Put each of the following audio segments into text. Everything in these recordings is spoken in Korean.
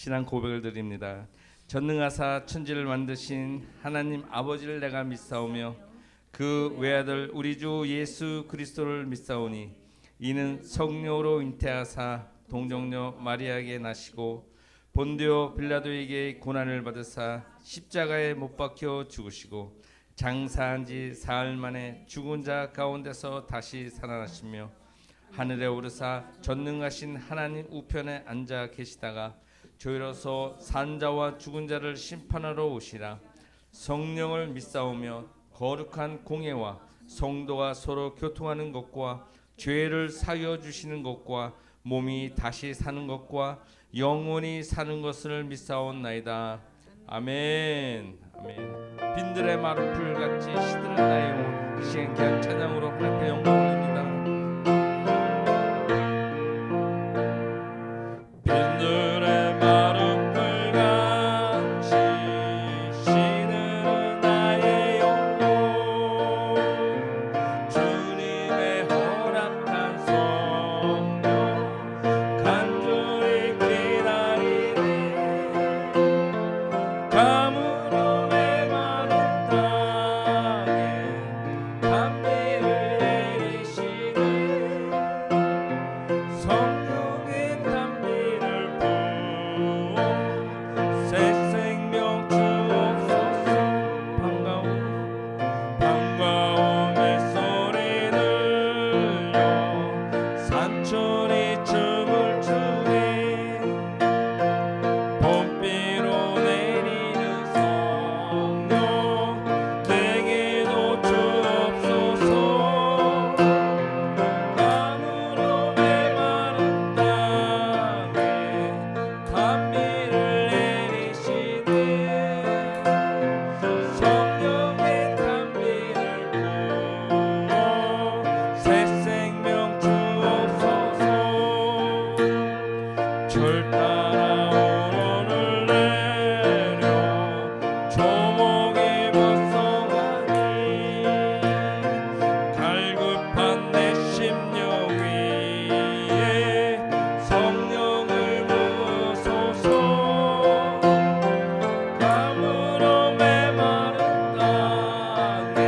신앙 고백을 드립니다. 전능하사 천지를 만드신 하나님 아버지를 내가 믿사오며 그 외아들 우리 주 예수 그리스도를 믿사오니 이는 성령으로 잉태하사 동정녀 마리아에게 나시고 본디오 빌라도에게 고난을 받으사 십자가에 못 박혀 죽으시고 장사한 지 사흘 만에 죽은 자 가운데서 다시 살아나시며 하늘에 오르사 전능하신 하나님 우편에 앉아 계시다가 저희로서 산자와 죽은 자를 심판하러 오시라. 성령을 믿사오며 거룩한 공예와 성도가 서로 교통하는 것과 죄를 사여 주시는 것과 몸이 다시 사는 것과 영원히 사는 것을 믿사옵나이다. 아멘. 아멘. 빈들의 마른 풀같이 시들은 나의 영혼 시행 귀한 찬양으로 하나님께 영광 올립니다. 빈들의 마른 풀같이 시들은 나의 영혼 주님의 허락한 성령 간절히 기다리네. 가물어 메마른 땅에 단비를 내리시네. 성령의 단비를 부어 새 생명 주옵소서. 반가운 뱃소리 들려 산천이 춤을 추네. 봄비로 내리는 성령 내게도 주옵소서. 가물어 메마른 땅에 단비를 내리시네. 성령의 단비를 부어 새 생명 주옵소서. 절 따라 오로를 내려 조목이 번성하니 갈급한 내 심령 위에 성령을 부으소서. 가물어 메마른 땅에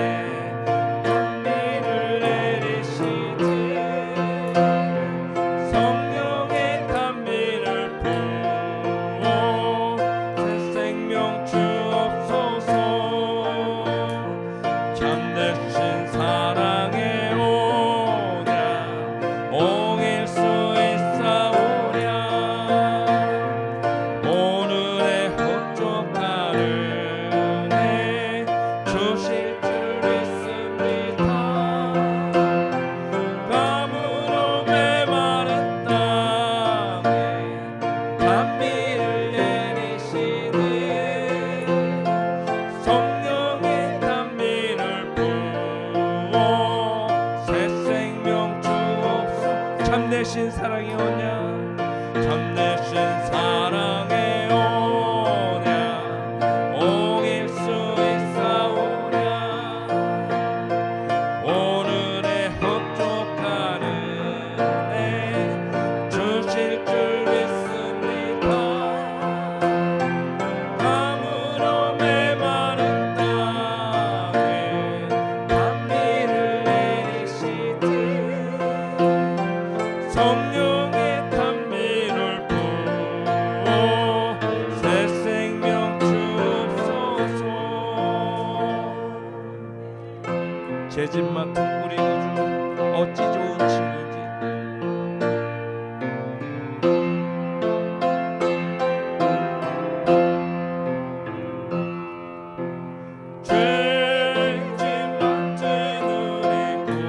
단비를 내리시네. 성령의 단비를 부어 새 생명 주옵소서. 참되신 사랑에 오냐 옹일 수 있사오랴. 오늘의 헛족한 은혜 주실 줄 믿습니다. 가물어 메마른 땅에 단비를 내리시네. 성령의 단비를 부어 새 생명 주옵소서. 참되신 사랑이 오냐 참되신 사랑에 오냐 옹일 수 있사오랴. 오늘의 헛족한 은혜 주실 줄 믿습니다. 가물어 메마른 땅에 단비를 내리시네. 성령의 단비를 부어 새 생명 주옵소서. 죄짐 맡은 우리 구주 어찌 좋은 친구인지. 죄짐 맡은 우리 구주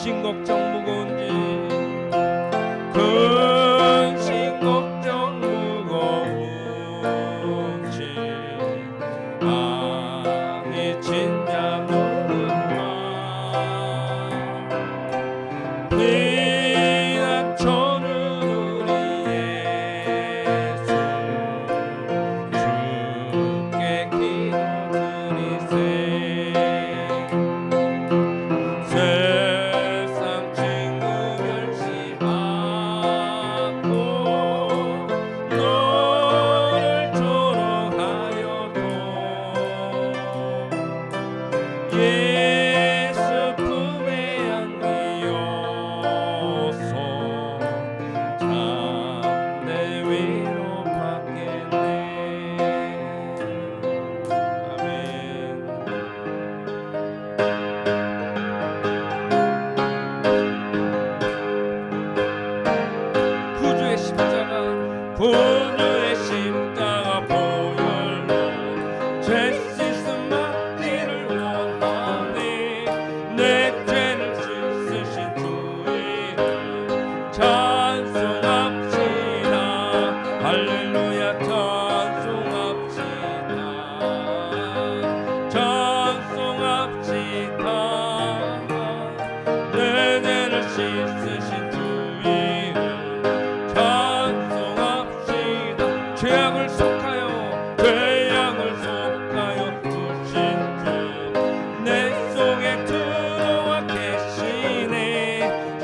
근심 걱정 무거운 짐 근심 걱정 무거운 짐 아니 진짜 누구나 피난 저는 우리 예수 주께 기도드리세 구주의 십자가 보혈로 죄 씻음 받기를 원하니 내 죄를 씻으신 주 이름 찬송합시다 할렐루야 찬송합시다 찬송합시다 내 죄를 씻으신 주 이름 죄악을 속하여 두신 주 내 속에 들어와 계시네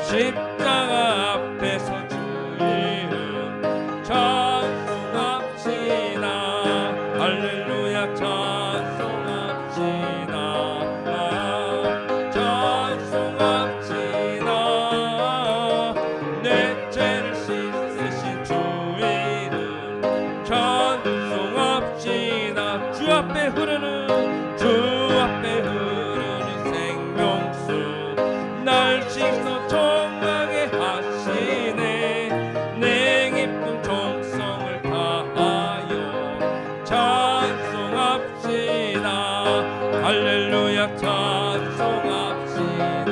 십자가 앞에서 주 이름 찬송합시다 할렐루야 찬송합시다 찬송합시다 내 죄를 씻으신 주 이름 찬송합시다 주 앞에 흐르는 생명수 날 씻어 정하게 하시네 내 기쁨 정성을 다하여 찬송합시다 할렐루야 찬송합시다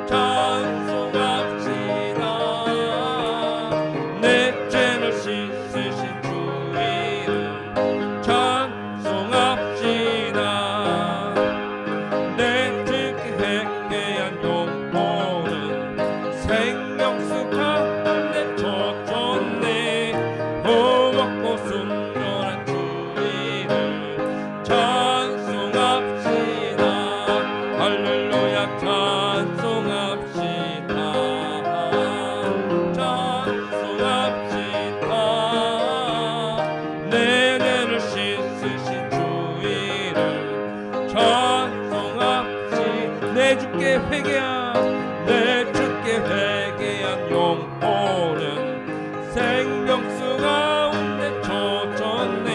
찬송합시다 내 죄를 씻으신 주 이름 찬송합시다 내 주께 회개한 영혼은 생명수 가운데 젖었네 험없고 순전한 주 이름 찬송합시다 할렐루야 찬송합시다 찬송합시다 내 죄를 씻으신 주 이름 찬송합시다 내 주께 회개한 영혼은 생명수 가운데 젖었네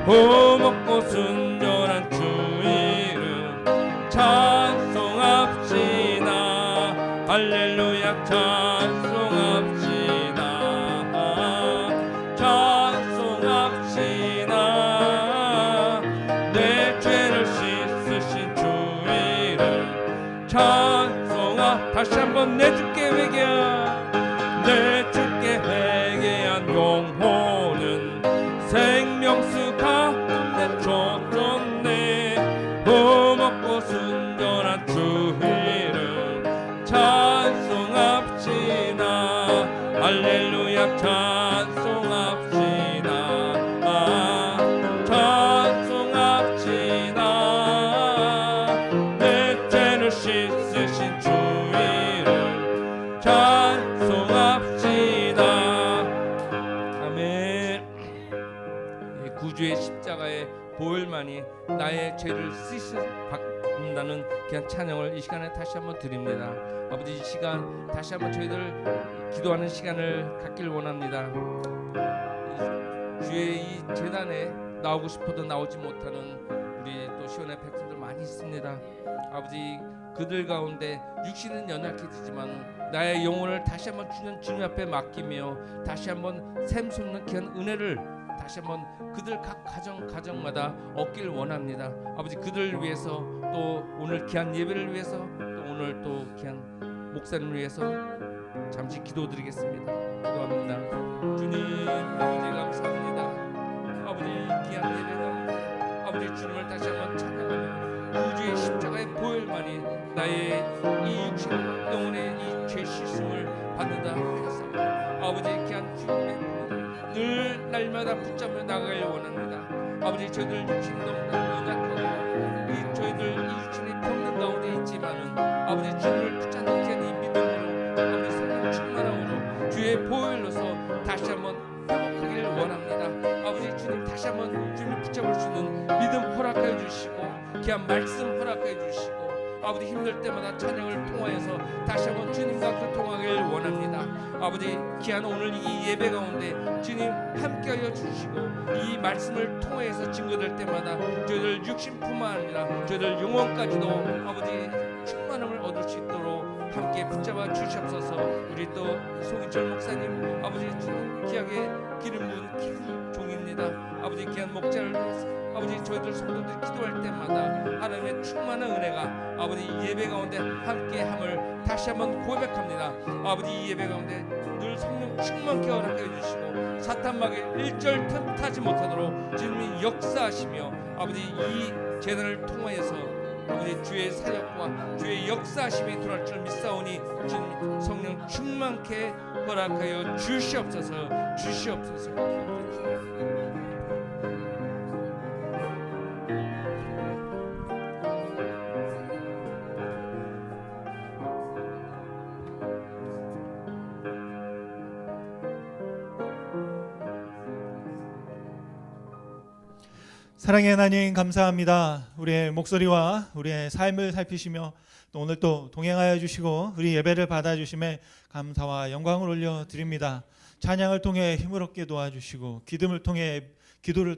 험없고 순전한 주 이름 찬송합시다 할렐루야 찬송합시다 찬송합시다 내 죄를 씻으신 주 이름 찬송하 다시 한번 내 주께 할렐루야 찬송합시다. 찬송합시다. 내 죄를 씻으신 주 이름 찬송합시다. 아멘. 이 구주의 십자가의 보혈만이 나의 죄를 씻어준다는 그냥 찬양을 이 시간에 다시 한번 드립니다. 아버지, 이 시간 다시 한번 저희들 기도하는 시간을 갖길 원합니다. 주의 이 재단에 나오고 싶어도 나오지 못하는 우리 또 시온의 백성들 많이 있습니다. 아버지, 그들 가운데 육신은 연약해지지만 나의 영혼을 다시 한번 주님 앞에 맡기며 다시 한번 샘솟는 귀한 은혜를 다시 한번 그들 각 가정마다 얻길 원합니다. 아버지, 그들을 위해서 또 오늘 귀한 예배를 위해서 또 오늘 또 귀한 목사님을 위해서 잠시 기도드리겠습니다. 기도합니다. 주님, 아버지 감사합니다. 아버지, 귀한 예배 가운데 아버지 주님을 다시 한번 찬양하며 구주의 십자가의 보혈만이 나의 이 육신 영혼의 이 죄 씻음을 받는다 하여서 아버지 귀한 주님의 늘 날마다 붙잡며 나가길 원합니다. 아버지, 저희들 육신이 너무나 연약하고 이 저희들 이 육신이 병든 가운데 있지만은 아버지 주님을 붙잡는 귀한 이 믿음으로 아버지 성령 충만함으로 주의 보혈로서 다시 한번 회복하기를 원합니다. 아버지, 주님 다시 한번 주님을 붙잡을 수 있는 믿음 허락하여 주시고 귀한 말씀 허락하여 주시고 아버지 힘들 때마다 찬양을 통하여서 다시 한번 주님과 교통하기를 원합니다. 아버지, 귀한 오늘 이 예배 가운데 주님 함께하여 주시고 이 말씀을 통하여서 증거될 때마다 저희들 육신뿐만 아니라 저희들 영혼까지도 아버지 충만함을 얻을 수 있도록 함께 붙잡아 주시옵소서. 우리 또 송인철 목사님 아버지 주님 귀하게 기름 부은 귀한 종입니다. 아버지, 귀한 목자를 위해서 아버지 저희들 성도들이 기도할 때마다 하나님의 충만한 은혜가 아버지 이 예배 가운데 함께함을 다시 한번 고백합니다. 아버지, 이 예배 가운데 늘 성령 충만케 허락해 주시고 사탄마귀 일절 틈타지 못하도록 주님이 역사하시며 아버지 이 재단을 통하여서 아버지 주의 사역과 주의 역사하심이 들어갈 줄 믿사오니 주님 성령 충만케 허락하여 주시옵소서. 사랑의 하나님, 감사합니다. 우리의 목소리와 우리의 삶을 살피시며 또 오늘 또 동행하여 주시고 우리 예배를 받아주심에 감사와 영광을 올려드립니다. 찬양을 통해 힘을 얻게 도와주시고 기도를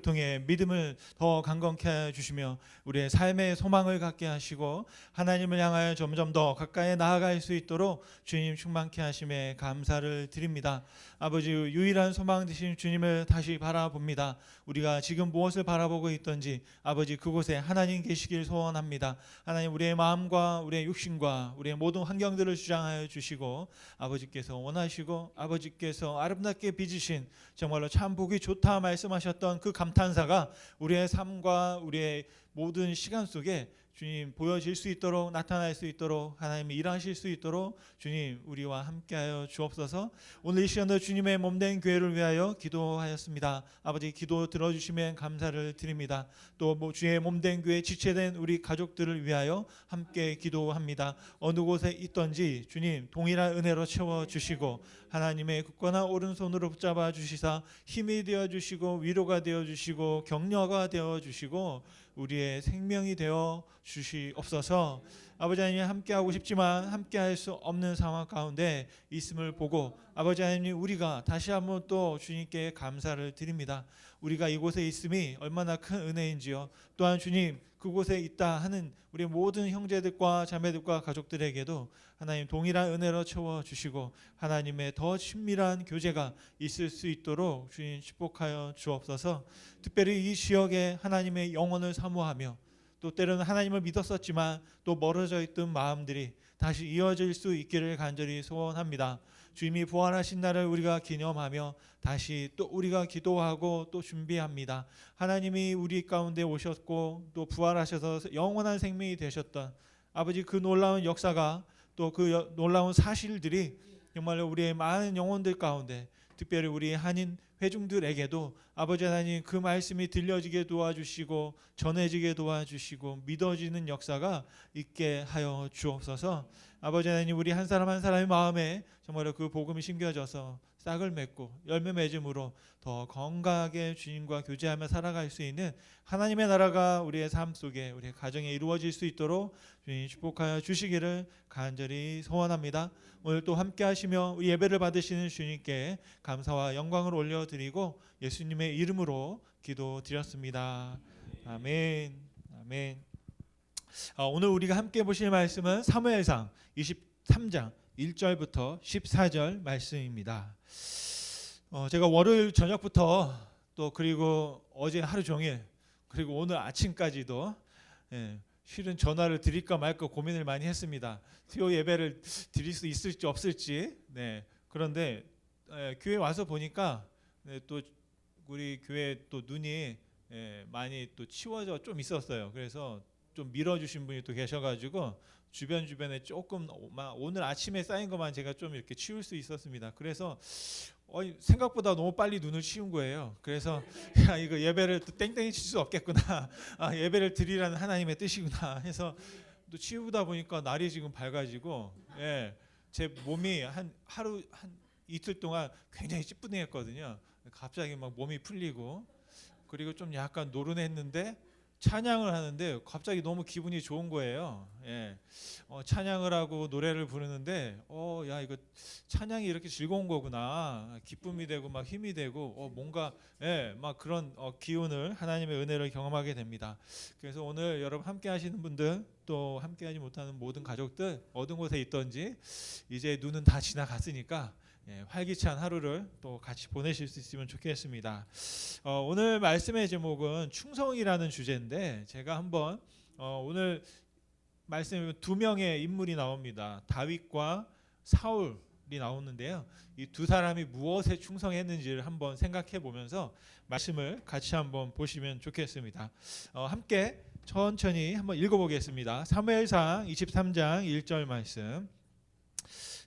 통해 믿음을 더 강건케 하여 주시며 우리의 삶의 소망을 갖게 하시고 하나님을 향하여 점점 더 가까이 나아갈 수 있도록 주님 충만케 하심에 감사를 드립니다. 아버지, 유일한 소망 되신 주님을 다시 바라봅니다. 우리가 지금 무엇을 바라보고 있던지 아버지 그곳에 하나님 계시길 소원합니다. 하나님, 우리의 마음과 우리의 육신과 우리의 모든 환경들을 주장하여 주시고 아버지께서 원하시고 아버지께서 아름답게 빚으신 정말로 참 보기 좋다 말씀하셨던 그 감탄사가 우리의 삶과 우리의 모든 시간 속에 주님 보여질 수 있도록 나타날 수 있도록 하나님이 일하실 수 있도록 주님 우리와 함께하여 주옵소서. 오늘 이 시간도 주님의 몸된 교회를 위하여 기도하였습니다. 아버지, 기도 들어주시면 감사를 드립니다. 또 주의 몸된 교회 지체된 우리 가족들을 위하여 함께 기도합니다. 어느 곳에 있던지 주님 동일한 은혜로 채워주시고 하나님의 굳건한 오른손으로 붙잡아 주시사 힘이 되어주시고 위로가 되어주시고 격려가 되어주시고 우리의 생명이 되어 주시옵소서. 아버지 하나님, 함께하고 싶지만 함께할 수 없는 상황 가운데 있음을 보고 아버지 하나님, 우리가 다시 한번 또 주님께 감사를 드립니다. 우리가 이곳에 있음이 얼마나 큰 은혜인지요. 또한 주님 그곳에 있다 하는 우리 모든 형제들과 자매들과 가족들에게도 하나님 동일한 은혜로 채워주시고 하나님의 더 친밀한 교제가 있을 수 있도록 주님 축복하여 주옵소서. 특별히 이 지역에 하나님의 영혼을 사모하며 또 때로는 하나님을 믿었었지만 또 멀어져 있던 마음들이 다시 이어질 수 있기를 간절히 소원합니다. 주님이 부활하신 날을 우리가 기념하며 다시 또 우리가 기도하고 또 준비합니다. 하나님이 우리 가운데 오셨고 또 부활하셔서 영원한 생명이 되셨던 아버지 그 놀라운 역사가 또 그 놀라운 사실들이 정말로 우리의 많은 영혼들 가운데 특별히 우리 한인 회중들에게도 아버지 하나님 그 말씀이 들려지게 도와주시고 전해지게 도와주시고 믿어지는 역사가 있게 하여 주옵소서. 아버지 하나님 우리 한 사람 한 사람의 마음에 정말로 그 복음이 심겨져서 싹을 맺고 열매 맺음으로 더 건강하게 주님과 교제하며 살아갈 수 있는 하나님의 나라가 우리의 삶 속에 우리의 가정에 이루어질 수 있도록 주님 축복하여 주시기를 간절히 소원합니다. 오늘 또 함께 하시며 예배를 받으시는 주님께 감사와 영광을 올려드리고 예수님의 이름으로 기도드렸습니다. 아멘. 아멘. 오늘 우리가 함께 보실 말씀은 사무엘상 23장 1절부터 14절 말씀입니다. 제가 월요일 저녁부터 또 그리고 어제 하루 종일 그리고 오늘 아침까지도 실은 전화를 드릴까 말까 고민을 많이 했습니다. 수요 예배를 드릴 수 있을지 없을지. 그런데 교회 와서 보니까 또 우리 교회 또 눈이 많이 또 치워져 좀 있었어요. 그래서 좀 밀어주신 분이 또 계셔가지고 주변에 조금 오늘 아침에 쌓인 것만 제가 좀 이렇게 치울 수 있었습니다. 그래서 생각보다 너무 빨리 눈을 치운 거예요. 그래서 야, 이거 예배를 또 땡땡이 칠 수 없겠구나. 예배를 드리라는 하나님의 뜻이구나 해서 또 치우다 보니까 날이 지금 밝아지고 제 몸이 한 이틀 동안 굉장히 찌뿌둥했거든요. 갑자기 막 몸이 풀리고 그리고 좀 약간 노른했는데 찬양을 하는데 갑자기 너무 기분이 좋은 거예요. 찬양을 하고 노래를 부르는데 야 이거 찬양이 이렇게 즐거운 거구나. 기쁨이 되고 막 힘이 되고 뭔가 막 그런 기운을 하나님의 은혜를 경험하게 됩니다. 그래서 오늘 여러분 함께 하시는 분들 또 함께 하지 못하는 모든 가족들 어느 곳에 있던지 이제 눈은 다 지나갔으니까 활기찬 하루를 또 같이 보내실 수 있으면 좋겠습니다. 오늘 말씀의 제목은 충성이라는 주제인데 제가 한번 오늘 말씀에 두 명의 인물이 나옵니다. 다윗과 사울이 나오는데요. 이 두 사람이 무엇에 충성했는지를 한번 생각해 보면서 말씀을 같이 한번 보시면 좋겠습니다. 함께 천천히 한번 읽어보겠습니다. 사무엘상 23장 1절 말씀.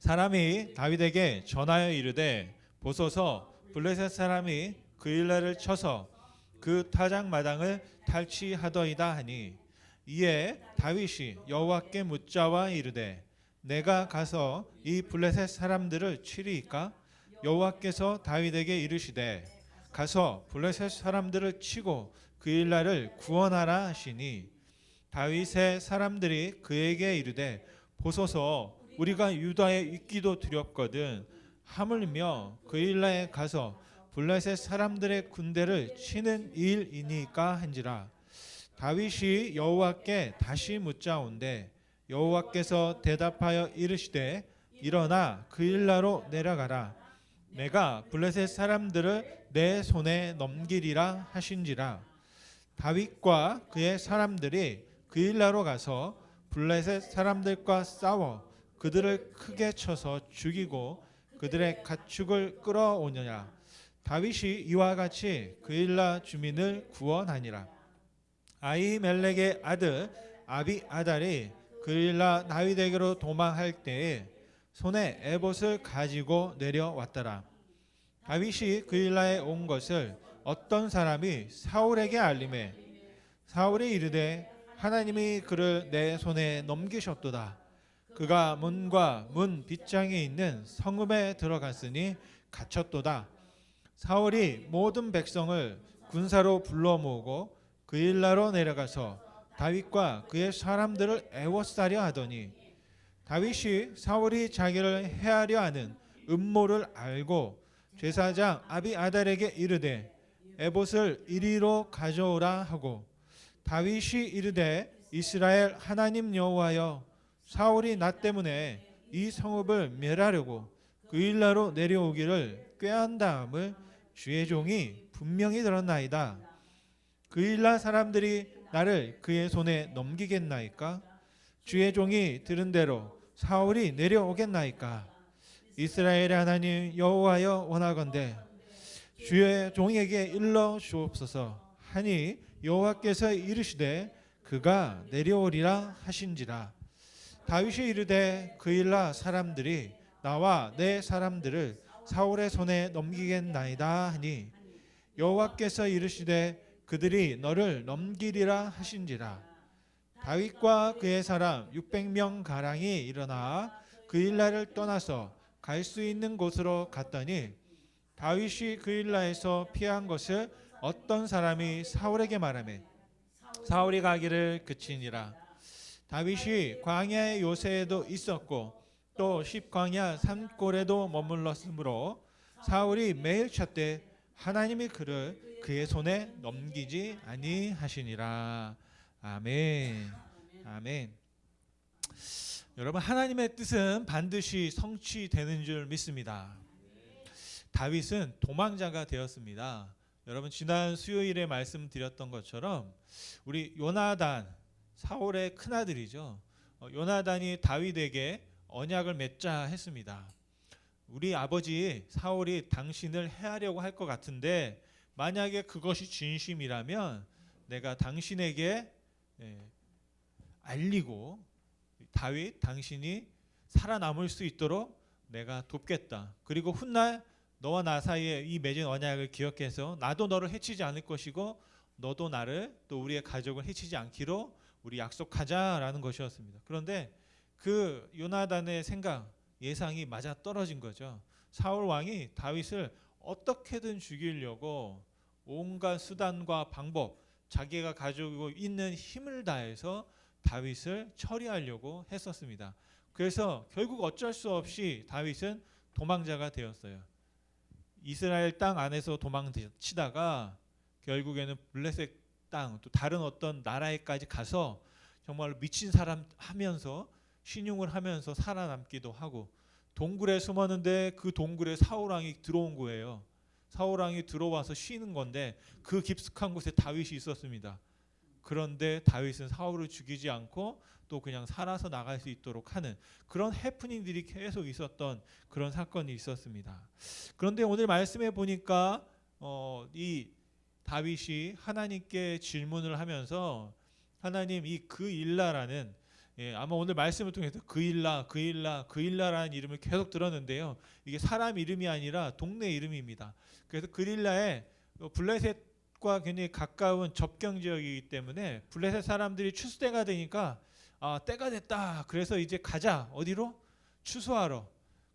사람이 다윗에게 전하여 이르되 보소서 블레셋 사람이 그 일날을 쳐서 그 타작 마당을 탈취하더이다 하니 이에 다윗이 여호와께 묻자와 이르되 내가 가서 이 블레셋 사람들을 치리이까? 여호와께서 다윗에게 이르시되 가서 블레셋 사람들을 치고 그 일날을 구원하라 하시니 다윗의 사람들이 그에게 이르되 보소서 우리가 유다에 있기도 두렵거든 하물며 그 일날에 가서 블레셋 사람들의 군대를 치는 일이니까 한지라. 다윗이 여호와께 다시 묻자온데 여호와께서 대답하여 이르시되 일어나 그 일나로 내려가라. 내가 블레셋 사람들을 내 손에 넘기리라 하신지라. 다윗과 그의 사람들이 그 일나로 가서 블레셋 사람들과 싸워 그들을 크게 쳐서 죽이고 그들의 가축을 끌어오느냐. 다윗이 이와 같이 그 일라 주민을 구원하니라. 아히멜렉의 아들 아비아달이 그 일라 다윗에게로 도망할 때에 손에 에봇을 가지고 내려왔더라. 다윗이 그 일라에 온 것을 어떤 사람이 사울에게 알림해 사울이 이르되 하나님이 그를 내 손에 넘기셨도다. 그가 문과 문 빗장에 있는 성읍에 들어갔으니 갇혔도다. 사울이 모든 백성을 군사로 불러 모으고 그 일나로 내려가서 다윗과 그의 사람들을 애워싸려 하더니 다윗이 사울이 자기를 해하려 하는 음모를 알고 제사장 아비아달에게 이르되 에봇을 이리로 가져오라 하고 다윗이 이르되 이스라엘 하나님 여호와여 사울이 나 때문에 이 성읍을 멸하려고 그 일나로 내려오기를 꾀한 다음을 주의 종이 분명히 들었나이다. 그 일나 사람들이 나를 그의 손에 넘기겠나이까? 주의 종이 들은 대로 사울이 내려오겠나이까? 이스라엘의 하나님 여호와여 원하건대 주의 종에게 일러 주옵소서 하니 여호와께서 이르시되 그가 내려오리라 하신지라. 다윗이 이르되 그 일나 사람들이 나와 내 사람들을 사울의 손에 넘기겠나이다 하니 여호와께서 이르시되 그들이 너를 넘기리라 하신지라. 다윗과 그의 사람 600명 가량이 일어나 그일라를 떠나서 갈 수 있는 곳으로 갔더니 다윗이 그일라에서 피한 것을 어떤 사람이 사울에게 말하매 사울이 가기를 그치니라. 다윗이 광야의 요새에도 있었고 또 십광야 산골에도 머물렀으므로 사울이 매일 찾되 하나님이 그를 그의 손에 넘기지 아니하시니라. 아멘. 아멘. 여러분, 하나님의 뜻은 반드시 성취되는 줄 믿습니다. 다윗은 도망자가 되었습니다. 여러분, 지난 수요일에 말씀드렸던 것처럼 우리 요나단, 사울의 큰아들이죠. 요나단이 다윗에게 언약을 맺자 했습니다. 우리 아버지 사울이 당신을 해하려고 할 것 같은데 만약에 그것이 진심이라면 내가 당신에게 알리고 다윗 당신이 살아남을 수 있도록 내가 돕겠다. 그리고 훗날 너와 나 사이에 이 맺은 언약을 기억해서 나도 너를 해치지 않을 것이고 너도 나를 또 우리의 가족을 해치지 않기로 우리 약속하자라는 것이었습니다. 그런데 그 요나단의 생각, 예상이 맞아 떨어진 거죠. 사울 왕이 다윗을 어떻게든 죽이려고 온갖 수단과 방법, 자기가 가지고 있는 힘을 다해서 다윗을 처리하려고 했었습니다. 그래서 결국 어쩔 수 없이 다윗은 도망자가 되었어요. 이스라엘 땅 안에서 도망치다가 결국에는 블레셋 땅, 또 다른 어떤 나라에까지 가서 정말 미친 사람 하면서 신용을 하면서 살아남기도 하고 동굴에 숨었는데 그 동굴에 사울왕이 들어온 거예요. 사울왕이 들어와서 쉬는 건데 그 깊숙한 곳에 다윗이 있었습니다. 그런데 다윗은 사울을 죽이지 않고 또 그냥 살아서 나갈 수 있도록 하는 그런 해프닝들이 계속 있었던 그런 사건이 있었습니다. 그런데 오늘 말씀해 보니까 이 다윗이 하나님께 질문을 하면서 하나님 이 그일라라는 아마 오늘 말씀을 통해서 그일라라는 이름을 계속 들었는데요. 이게 사람 이름이 아니라 동네 이름입니다. 그래서 그일라에 블레셋과 굉장히 가까운 접경 지역이기 때문에 블레셋 사람들이 추수때가 되니까 때가 됐다. 그래서 이제 가자. 어디로? 추수하러.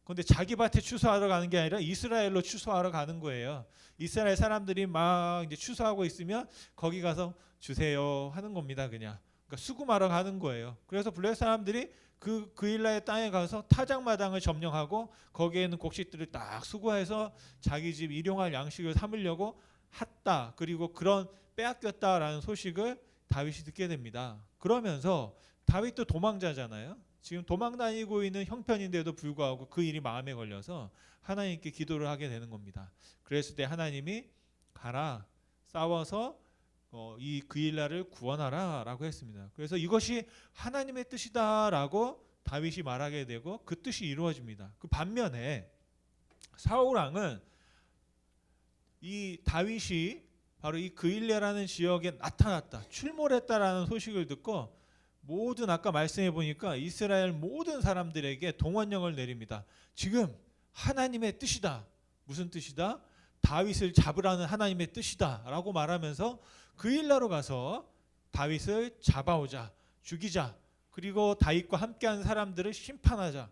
그런데 자기 밭에 추수하러 가는 게 아니라 이스라엘로 추수하러 가는 거예요. 이스라엘 사람들이 막 이제 추수하고 있으면 거기 가서 주세요 하는 겁니다. 그냥. 그러니까 수금하러 가는 거예요. 그래서 블레셋 사람들이 그 그일라의 땅에 가서 타작마당을 점령하고 거기에 있는 곡식들을 딱 수거해서 자기 집 일용할 양식을 삼으려고 했다. 그리고 그런 빼앗겼다라는 소식을 다윗이 듣게 됩니다. 그러면서 다윗도 도망자잖아요. 지금 도망 다니고 있는 형편인데도 불구하고 그 일이 마음에 걸려서 하나님께 기도를 하게 되는 겁니다. 그랬을 때 하나님이 가라 싸워서 이 그일라를 구원하라 라고 했습니다. 그래서 이것이 하나님의 뜻이다라고 다윗이 말하게 되고 그 뜻이 이루어집니다. 그 반면에 사울왕은 이 다윗이 바로 이 그일라라는 지역에 나타났다, 출몰했다라는 소식을 듣고 모든 아까 말씀해 보니까 이스라엘 모든 사람들에게 동원령을 내립니다. 지금 하나님의 뜻이다. 무슨 뜻이다? 다윗을 잡으라는 하나님의 뜻이다 라고 말하면서 그일라로 가서 다윗을 잡아오자, 죽이자, 그리고 다윗과 함께하는 사람들을 심판하자.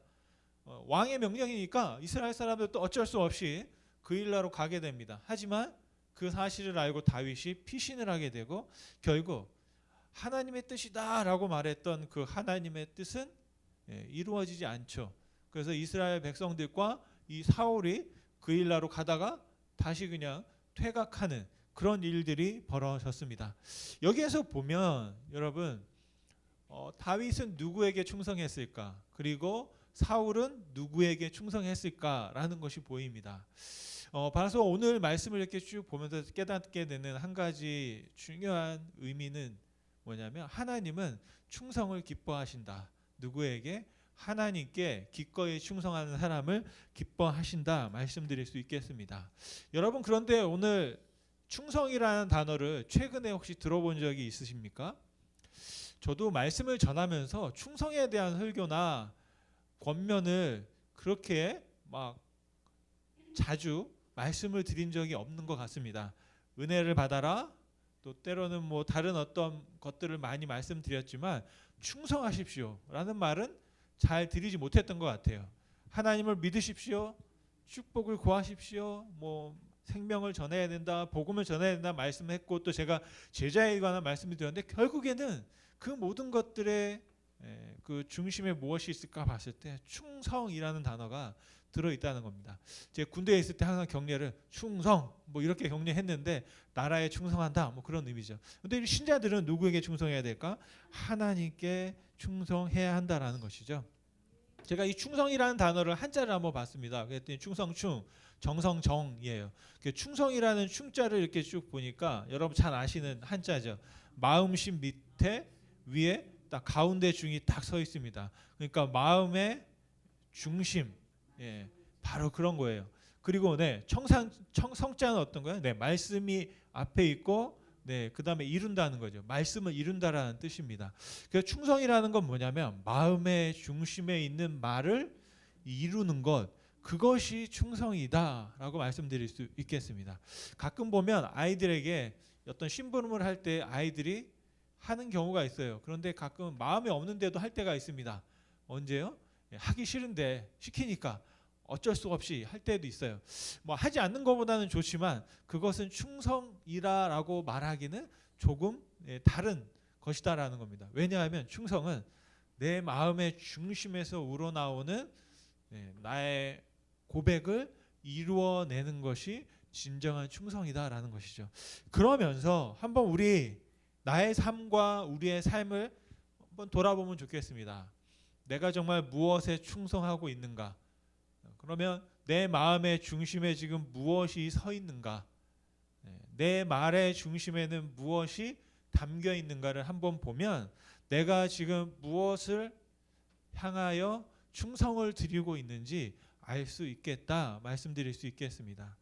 왕의 명령이니까 이스라엘 사람들도 어쩔 수 없이 그일라로 가게 됩니다. 하지만 그 사실을 알고 다윗이 피신을 하게 되고 결국 하나님의 뜻이다 라고 말했던 그 하나님의 뜻은 이루어지지 않죠. 그래서 이스라엘 백성들과 이 사울이 그일라로 가다가 다시 그냥 퇴각하는 그런 일들이 벌어졌습니다. 여기에서 보면 여러분 다윗은 누구에게 충성했을까? 그리고 사울은 누구에게 충성했을까라는 것이 보입니다. 봐서 오늘 말씀을 이렇게 쭉 보면서 깨닫게 되는 한 가지 중요한 의미는 뭐냐면 하나님은 충성을 기뻐하신다. 누구에게? 하나님께 기꺼이 충성하는 사람을 기뻐하신다 말씀드릴 수 있겠습니다. 여러분 그런데 오늘 충성이라는 단어를 최근에 혹시 들어본 적이 있으십니까? 저도 말씀을 전하면서 충성에 대한 설교나 권면을 그렇게 막 자주 말씀을 드린 적이 없는 것 같습니다. 은혜를 받아라. 또 때로는 뭐 다른 어떤 것들을 많이 말씀드렸지만 충성하십시오라는 말은 잘 드리지 못했던 것 같아요. 하나님을 믿으십시오. 축복을 구하십시오. 뭐 생명을 전해야 된다, 복음을 전해야 된다 말씀했고 또 제가 제자에 관한 말씀을 드렸는데 결국에는 그 모든 것들의 그 중심에 무엇이 있을까 봤을 때 충성이라는 단어가 들어있다는 겁니다. 제가 군대에 있을 때 항상 격려를 충성 뭐 이렇게 격려했는데 나라에 충성한다 뭐 그런 의미죠. 근데 신자들은 누구에게 충성해야 될까? 하나님께 충성해야 한다라는 것이죠. 제가 이 충성이라는 단어를 한자를 한번 봤습니다. 그랬더니 충성충, 정성정이에요. 충성이라는 충자를 이렇게 쭉 보니까 여러분 잘 아시는 한자죠. 마음심 밑에 위에 딱 가운데 중이 딱 서 있습니다. 그러니까 마음의 중심, 예, 바로 그런 거예요. 그리고 성자는 어떤 거예요? 네, 말씀이 앞에 있고, 네, 그 다음에 이룬다는 거죠. 말씀을 이룬다라는 뜻입니다. 그래서 충성이라는 건 뭐냐면 마음의 중심에 있는 말을 이루는 것, 그것이 충성이다라고 말씀드릴 수 있겠습니다. 가끔 보면 아이들에게 어떤 심부름을 할 때 아이들이 하는 경우가 있어요. 그런데 가끔 마음에 없는데도 할 때가 있습니다. 언제요? 하기 싫은데 시키니까 어쩔 수 없이 할 때도 있어요. 뭐 하지 않는 것보다는 좋지만 그것은 충성이라고 말하기는 조금 다른 것이다라는 겁니다. 왜냐하면 충성은 내 마음의 중심에서 우러나오는 나의 고백을 이루어내는 것이 진정한 충성이다라는 것이죠. 그러면서 한번 우리 나의 삶과 우리의 삶을 한번 돌아보면 좋겠습니다. 내가 정말 무엇에 충성하고 있는가? 그러면 내 마음의 중심에 지금 무엇이 서 있는가? 내 말의 중심에는 무엇이 담겨 있는가를 한번 보면 내가 지금 무엇을 향하여 충성을 드리고 있는지 알 수 있겠다 말씀드릴 수 있겠습니다.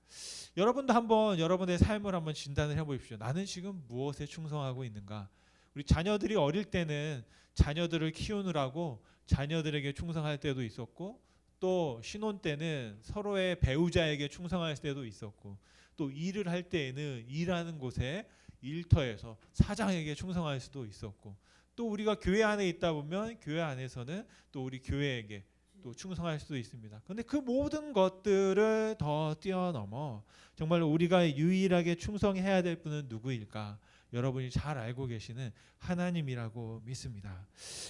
여러분도 한번 여러분의 삶을 한번 진단을 해보십시오. 나는 지금 무엇에 충성하고 있는가? 우리 자녀들이 어릴 때는 자녀들을 키우느라고 자녀들에게 충성할 때도 있었고 또 신혼 때는 서로의 배우자에게 충성할 때도 있었고 또 일을 할 때에는 일하는 곳에 일터에서 사장에게 충성할 수도 있었고 또 우리가 교회 안에 있다 보면 교회 안에서는 또 우리 교회에게 또 충성할 수도 있습니다. 그런데 그 모든 것들을 더 뛰어넘어 정말 우리가 유일하게 충성해야 될 분은 누구일까? 여러분이 잘 알고 계시는 하나님이라고 믿습니다.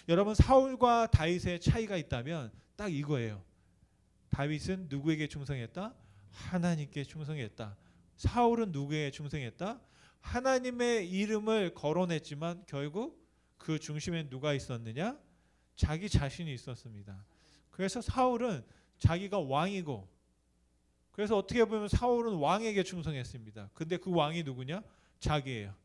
여러분 사울과 다윗의 차이가 있다면 딱 이거예요. 다윗은 누구에게 충성했다? 하나님께 충성했다. 사울은 누구에게 충성했다? 하나님의 이름을 거론했지만 결국 그 중심에 누가 있었느냐? 자기 자신이 있었습니다. 그래서 사울은 자기가 왕이고 그래서 어떻게 보면 사울은 왕에게 충성했습니다. 근데 그 왕이 누구냐? 자기예요.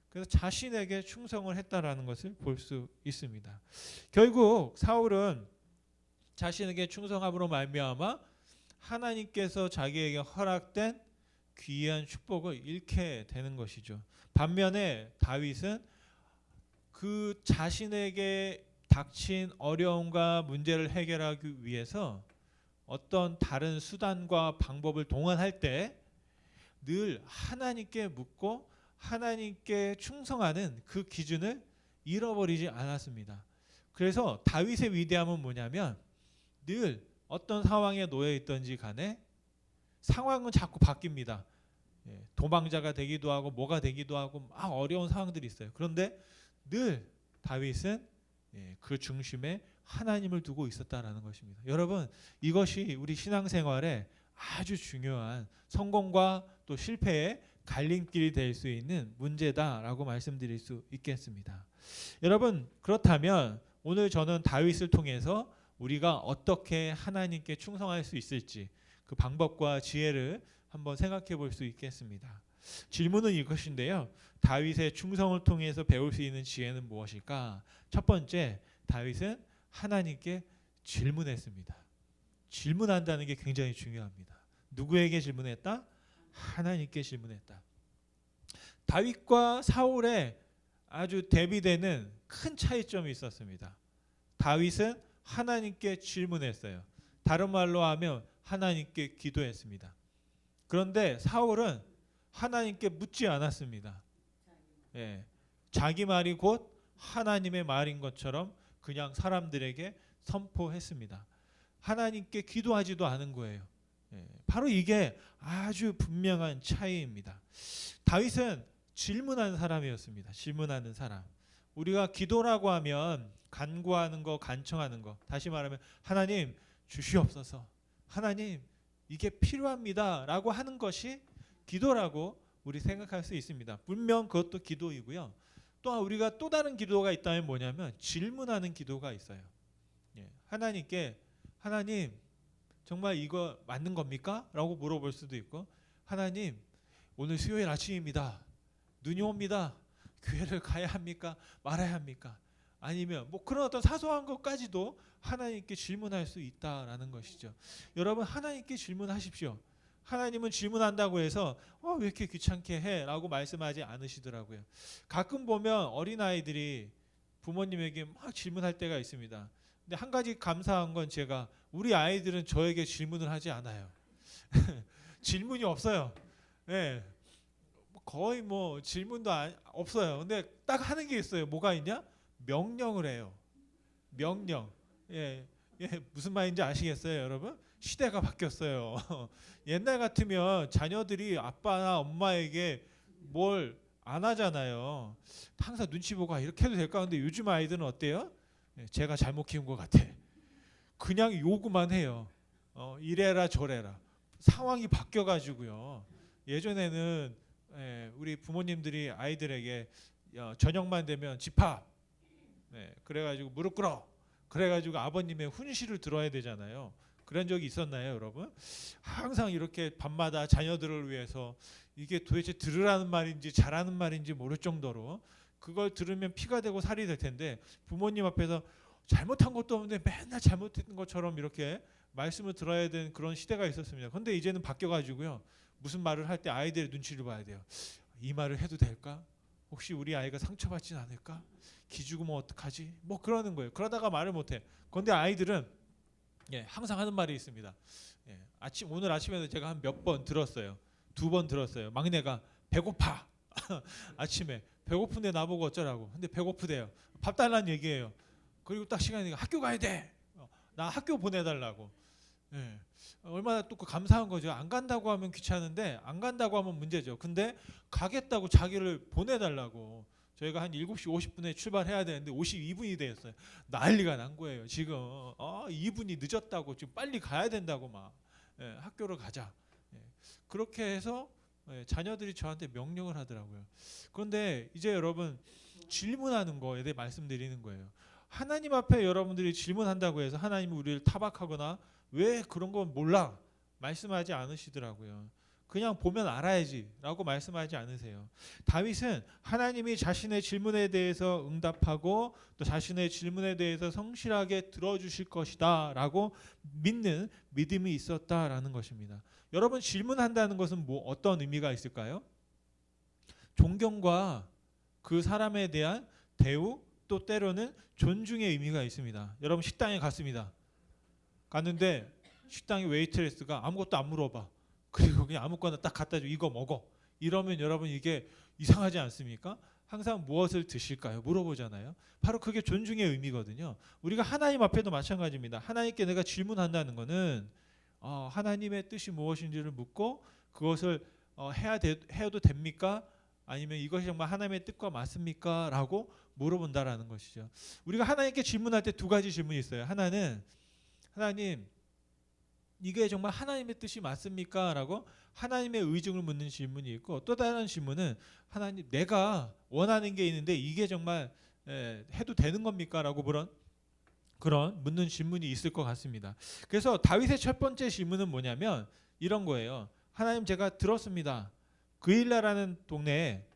그래서 자신에게 충성을 했다라는 것을 볼 수 있습니다. 결국 사울은 자신에게 충성함으로 말미암아 하나님께서 자기에게 허락된 귀한 축복을 잃게 되는 것이죠. 반면에 다윗은 그 자신에게 닥친 어려움과 문제를 해결하기 위해서 어떤 다른 수단과 방법을 동원할 때 늘 하나님께 묻고 하나님께 충성하는 그 기준을 잃어버리지 않았습니다. 그래서 다윗의 위대함은 뭐냐면 늘 어떤 상황에 놓여 있든지 간에 상황은 자꾸 바뀝니다. 도망자가 되기도 하고 뭐가 되기도 하고 막 어려운 상황들이 있어요. 그런데 늘 다윗은 그 중심에 하나님을 두고 있었다라는 것입니다. 여러분 이것이 우리 신앙생활에 아주 중요한 성공과 또 실패의 갈림길이 될 수 있는 문제다라고 말씀드릴 수 있겠습니다. 여러분 그렇다면 오늘 저는 다윗을 통해서 우리가 어떻게 하나님께 충성할 수 있을지 그 방법과 지혜를 한번 생각해 볼 수 있겠습니다. 질문은 이것인데요. 다윗의 충성을 통해서 배울 수 있는 지혜는 무엇일까? 첫 번째, 다윗은 하나님께 질문했습니다. 질문한다는 게 굉장히 중요합니다. 누구에게 질문했다? 하나님께 질문했다. 다윗과 사울의 아주 대비되는 큰 차이점이 있었습니다. 다윗은 하나님께 질문했어요. 다른 말로 하면 하나님께 기도했습니다. 그런데 사울은 하나님께 묻지 않았습니다. 예, 자기 말이 곧 하나님의 말인 것처럼 그냥 사람들에게 선포했습니다. 하나님께 기도하지도 않은 거예요. 예, 바로 이게 아주 분명한 차이입니다. 다윗은 질문하는 사람이었습니다. 질문하는 사람. 우리가 기도라고 하면 간구하는 거, 간청하는 거. 다시 말하면 하나님 주시옵소서. 하나님 이게 필요합니다라고 하는 것이 기도라고 우리 생각할 수 있습니다. 분명 그것도 기도이고요. 또한 우리가 또 다른 기도가 있다면 뭐냐면 질문하는 기도가 있어요. 예, 하나님께 하나님 정말 이거 맞는 겁니까? 라고 물어볼 수도 있고 하나님 오늘 수요일 아침입니다. 눈이 옵니다. 교회를 가야 합니까? 말아야 합니까? 아니면 뭐 그런 어떤 사소한 것까지도 하나님께 질문할 수 있다라는 것이죠. 여러분 하나님께 질문하십시오. 하나님은 질문한다고 해서 왜 이렇게 귀찮게 해? 라고 말씀하지 않으시더라고요. 가끔 보면 어린아이들이 부모님에게 막 질문할 때가 있습니다. 근데 한 가지 감사한 건 제가 우리 아이들은 저에게 질문을 하지 않아요. 질문이 없어요. 네. 거의 뭐 질문도 없어요. 근데 딱 하는 게 있어요. 뭐가 있냐? 명령을 해요. 명령. 예, 무슨 말인지 아시겠어요, 여러분? 시대가 바뀌었어요. 옛날 같으면 자녀들이 아빠나 엄마에게 뭘 안 하잖아요. 항상 눈치 보고 이렇게 해도 될까? 근데 요즘 아이들은 어때요? 제가 잘못 키운 것 같아. 그냥 요구만 해요. 이래라 저래라. 상황이 바뀌어가지고요. 예전에는 우리 부모님들이 아이들에게 저녁만 되면 집합. 그래가지고 무릎 꿇어. 그래가지고 아버님의 훈시를 들어야 되잖아요. 그런 적이 있었나요, 여러분? 항상 이렇게 밤마다 자녀들을 위해서 이게 도대체 들으라는 말인지 잘하는 말인지 모를 정도로 그걸 들으면 피가 되고 살이 될 텐데 부모님 앞에서 잘못한 것도 없는데 맨날 잘못했던 것처럼 이렇게 말씀을 들어야 되는 그런 시대가 있었습니다. 그런데 이제는 바뀌어가지고요. 무슨 말을 할 때 아이들의 눈치를 봐야 돼요. 이 말을 해도 될까? 혹시 우리 아이가 상처받진 않을까? 기죽으면 어떡하지? 뭐 그러는 거예요. 그러다가 말을 못해. 그런데 아이들은 항상 하는 말이 있습니다. 오늘 아침에도 제가 한 몇 번 들었어요. 2번 들었어요. 막내가 배고파. 아침에 배고픈데 나보고 어쩌라고. 근데 배고프대요. 밥 달라는 얘기예요. 그리고 딱 시간이니까 학교 가야 돼. 나 학교 보내달라고. 얼마나 또 감사한 거죠. 안 간다고 하면 귀찮은데 안 간다고 하면 문제죠. 근데 가겠다고 자기를 보내달라고. 저희가 한 7시 50분에 출발해야 되는데 52분이 되었어요. 난리가 난 거예요. 지금 2분이 늦었다고 지금 빨리 가야 된다고 막 학교를 가자. 그렇게 해서 자녀들이 저한테 명령을 하더라고요. 그런데 이제 여러분 질문하는 거에 대해 말씀드리는 거예요. 하나님 앞에 여러분들이 질문한다고 해서 하나님이 우리를 타박하거나 왜 그런 건 몰라 말씀하지 않으시더라고요. 그냥 보면 알아야지 라고 말씀하지 않으세요. 다윗은 하나님이 자신의 질문에 대해서 응답하고 또 자신의 질문에 대해서 성실하게 들어주실 것이다 라고 믿는 믿음이 있었다라는 것입니다. 여러분 질문한다는 것은 뭐 어떤 의미가 있을까요? 존경과 그 사람에 대한 대우 또 때로는 존중의 의미가 있습니다. 여러분 식당에 갔습니다. 갔는데 식당의 웨이트레스가 아무것도 안 물어봐. 그리고 그냥 아무거나 딱 갖다 줘. 이거 먹어. 이러면 여러분 이게 이상하지 않습니까? 항상 무엇을 드실까요? 물어보잖아요. 바로 그게 존중의 의미거든요. 우리가 하나님 앞에도 마찬가지입니다. 하나님께 내가 질문한다는 것은 하나님의 뜻이 무엇인지를 묻고 그것을 해도 됩니까? 아니면 이것이 정말 하나님의 뜻과 맞습니까? 라고 물어본다라는 것이죠. 우리가 하나님께 질문할 때 2가지 질문이 있어요. 하나는 하나님 이게 정말 하나님의 뜻이 맞습니까? 라고 하나님의 의중을 묻는 질문이 있고 또 다른 질문은 하나님 내가 원하는 게 있는데 이게 정말 해도 되는 겁니까? 라고 그런 묻는 질문이 있을 것 같습니다. 그래서 다윗의 첫 번째 질문은 뭐냐면 이런 거예요. 하나님 제가 들었습니다. 그일라라는 동네에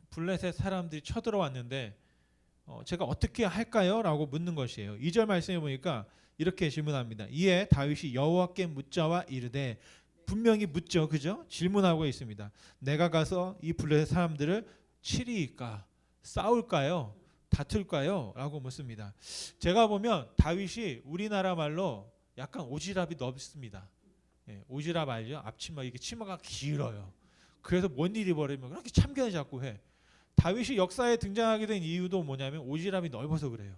블레셋 사람들이 쳐들어왔는데 제가 어떻게 할까요? 라고 묻는 것이에요. 2절 말씀해 보니까 이렇게 질문합니다. 이에 다윗이 여호와께 묻자와 이르되 분명히 묻죠. 그죠? 질문하고 있습니다. 내가 가서 이 블레셋 사람들을 치리일까? 싸울까요? 다툴까요? 라고 묻습니다. 제가 보면 다윗이 우리나라 말로 약간 오지랖이 넓습니다. 예, 오지랖 알죠? 앞치마 이게 치마가 길어요. 그래서 뭔 일이 벌어지면 그렇게 참견을 자꾸 해. 다윗이 역사에 등장하게 된 이유도 뭐냐면 오지랖이 넓어서 그래요.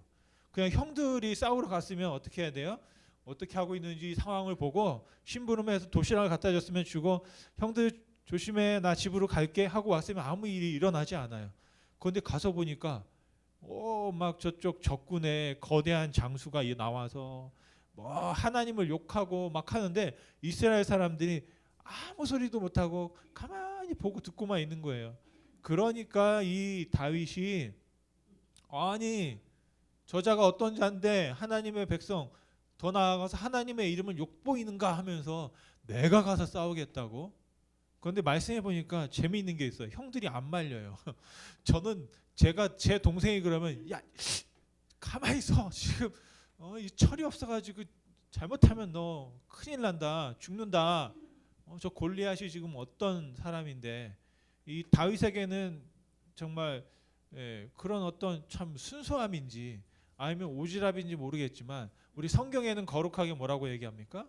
그냥 형들이 싸우러 갔으면 어떻게 해야 돼요? 어떻게 하고 있는지 상황을 보고 심부름해서 도시락을 갖다 줬으면 주고 형들 조심해 나 집으로 갈게 하고 왔으면 아무 일이 일어나지 않아요. 그런데 가서 보니까 막 저쪽 적군의 거대한 장수가 나와서 뭐 하나님을 욕하고 막 하는데 이스라엘 사람들이 아무 소리도 못하고 가만히 보고 듣고만 있는 거예요. 그러니까 이 다윗이 아니 저자가 어떤 자인데 하나님의 백성 더 나아가서 하나님의 이름을 욕보이는가 하면서 내가 가서 싸우겠다고. 그런데 말씀해 보니까 재미있는 게 있어요. 형들이 안 말려요. 저는 제가 제 동생이 그러면 야 가만히 있어 지금 이 철이 없어가지고 잘못하면 너 큰일 난다 죽는다. 저 골리앗이 지금 어떤 사람인데 이 다윗에게는 정말 그런 어떤 참 순수함인지 아니면 오지랖인지 모르겠지만 우리 성경에는 거룩하게 뭐라고 얘기합니까?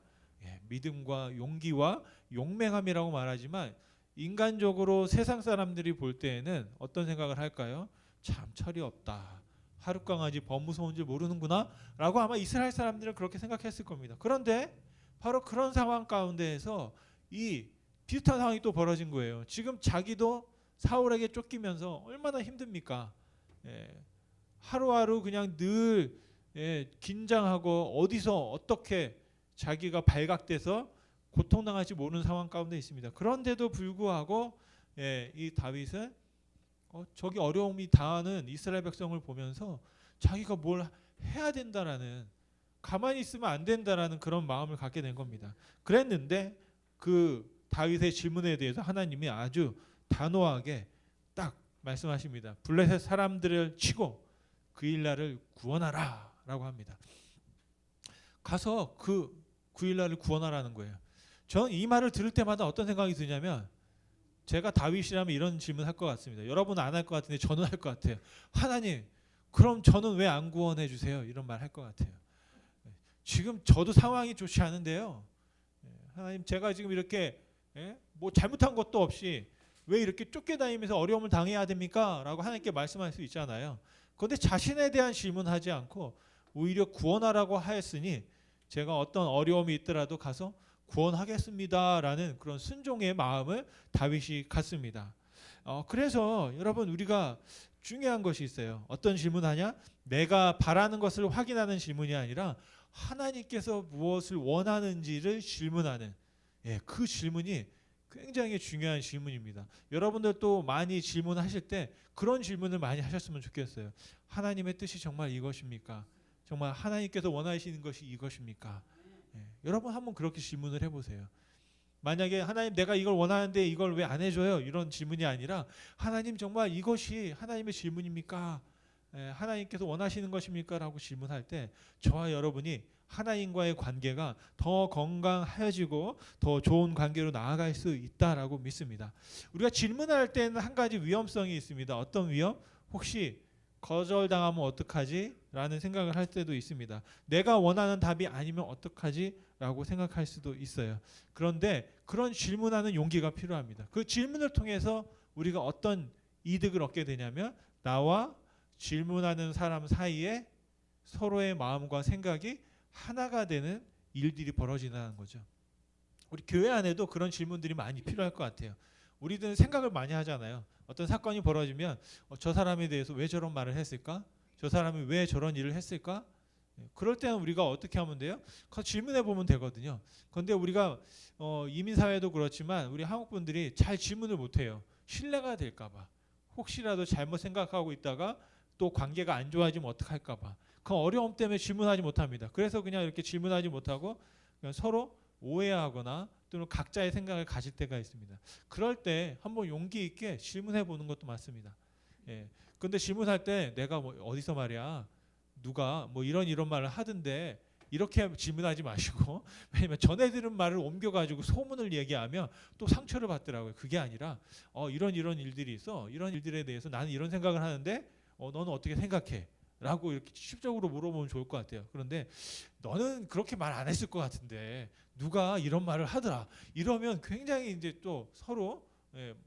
믿음과 용기와 용맹함이라고 말하지만 인간적으로 세상 사람들이 볼 때에는 어떤 생각을 할까요? 참 철이 없다. 하룻강아지 범무서운 줄 모르는구나 라고 아마 이스라엘 사람들은 그렇게 생각했을 겁니다. 그런데 바로 그런 상황 가운데에서 이 비슷한 상황이 또 벌어진 거예요. 지금 자기도 사울에게 쫓기면서 얼마나 힘듭니까? 하루하루 그냥 늘 긴장하고 어디서 어떻게 자기가 발각돼서 고통당할지 모르는 상황 가운데 있습니다. 그런데도 불구하고 이 다윗은 저기 어려움이 당하는 이스라엘 백성을 보면서 자기가 뭘 해야 된다라는 가만히 있으면 안 된다라는 그런 마음을 갖게 된 겁니다. 그랬는데 그 다윗의 질문에 대해서 하나님이 아주 단호하게 딱 말씀하십니다. 블레셋 사람들을 치고 그 일날을 구원하라라고 합니다. 가서 그 일날을 구원하라는 거예요. 저는 이 말을 들을 때마다 어떤 생각이 드냐면 제가 다윗이라면 이런 질문 할 것 같습니다. 여러분은 안 할 것 같은데 저는 할 것 같아요. 하나님, 그럼 저는 왜 안 구원해 주세요? 이런 말 할 것 같아요. 지금 저도 상황이 좋지 않은데요. 하나님, 제가 지금 이렇게 뭐 잘못한 것도 없이 왜 이렇게 쫓겨다니면서 어려움을 당해야 됩니까? 라고 하나님께 말씀할 수 있잖아요. 그런데 자신에 대한 질문하지 않고 오히려 구원하라고 하였으니 제가 어떤 어려움이 있더라도 가서 구원하겠습니다라는 그런 순종의 마음을 다윗이 갖습니다. 그래서 여러분 우리가 중요한 것이 있어요. 어떤 질문하냐? 내가 바라는 것을 확인하는 질문이 아니라 하나님께서 무엇을 원하는지를 질문하는 그 질문이 굉장히 중요한 질문입니다. 여러분들도 많이 질문하실 때 그런 질문을 많이 하셨으면 좋겠어요. 하나님의 뜻이 정말 이것입니까? 정말 하나님께서 원하시는 것이 이것입니까? 여러분 한번 그렇게 질문을 해보세요. 만약에 하나님 내가 이걸 원하는데 이걸 왜 안 해줘요? 이런 질문이 아니라 하나님 정말 이것이 하나님의 질문입니까? 하나님께서 원하시는 것입니까? 라고 질문할 때 저와 여러분이 하나님과의 관계가 더 건강해지고 더 좋은 관계로 나아갈 수 있다라고 믿습니다. 우리가 질문할 때는 한 가지 위험성이 있습니다. 어떤 위험? 혹시 거절당하면 어떡하지? 라는 생각을 할 때도 있습니다. 내가 원하는 답이 아니면 어떡하지? 라고 생각할 수도 있어요. 그런데 그런 질문하는 용기가 필요합니다. 그 질문을 통해서 우리가 어떤 이득을 얻게 되냐면 나와 질문하는 사람 사이에 서로의 마음과 생각이 하나가 되는 일들이 벌어진다는 거죠. 우리 교회 안에도 그런 질문들이 많이 필요할 것 같아요. 우리들은 생각을 많이 하잖아요. 어떤 사건이 벌어지면 저 사람에 대해서 왜 저런 말을 했을까? 저 사람이 왜 저런 일을 했을까? 그럴 때는 우리가 어떻게 하면 돼요? 질문해 보면 되거든요. 그런데 우리가 이민사회도 그렇지만 우리 한국 분들이 잘 질문을 못해요. 신뢰가 될까 봐. 혹시라도 잘못 생각하고 있다가 또 관계가 안 좋아지면 어떡할까 봐. 그 어려움 때문에 질문하지 못합니다. 그래서 그냥 이렇게 질문하지 못하고 그냥 서로 오해하거나 또는 각자의 생각을 가질 때가 있습니다. 그럴 때 한번 용기 있게 질문해 보는 것도 맞습니다. 근데 질문할 때 내가 뭐 어디서 말이야 누가 뭐 이런 말을 하던데 이렇게 질문하지 마시고 왜냐면 전에 들은 말을 옮겨가지고 소문을 얘기하면 또 상처를 받더라고요. 그게 아니라 이런 일들이 있어. 이런 일들에 대해서 나는 이런 생각을 하는데 너는 어떻게 생각해? 라고 이렇게 직접적으로 물어보면 좋을 것 같아요. 그런데 너는 그렇게 말 안 했을 것 같은데 누가 이런 말을 하더라. 이러면 굉장히 이제 또 서로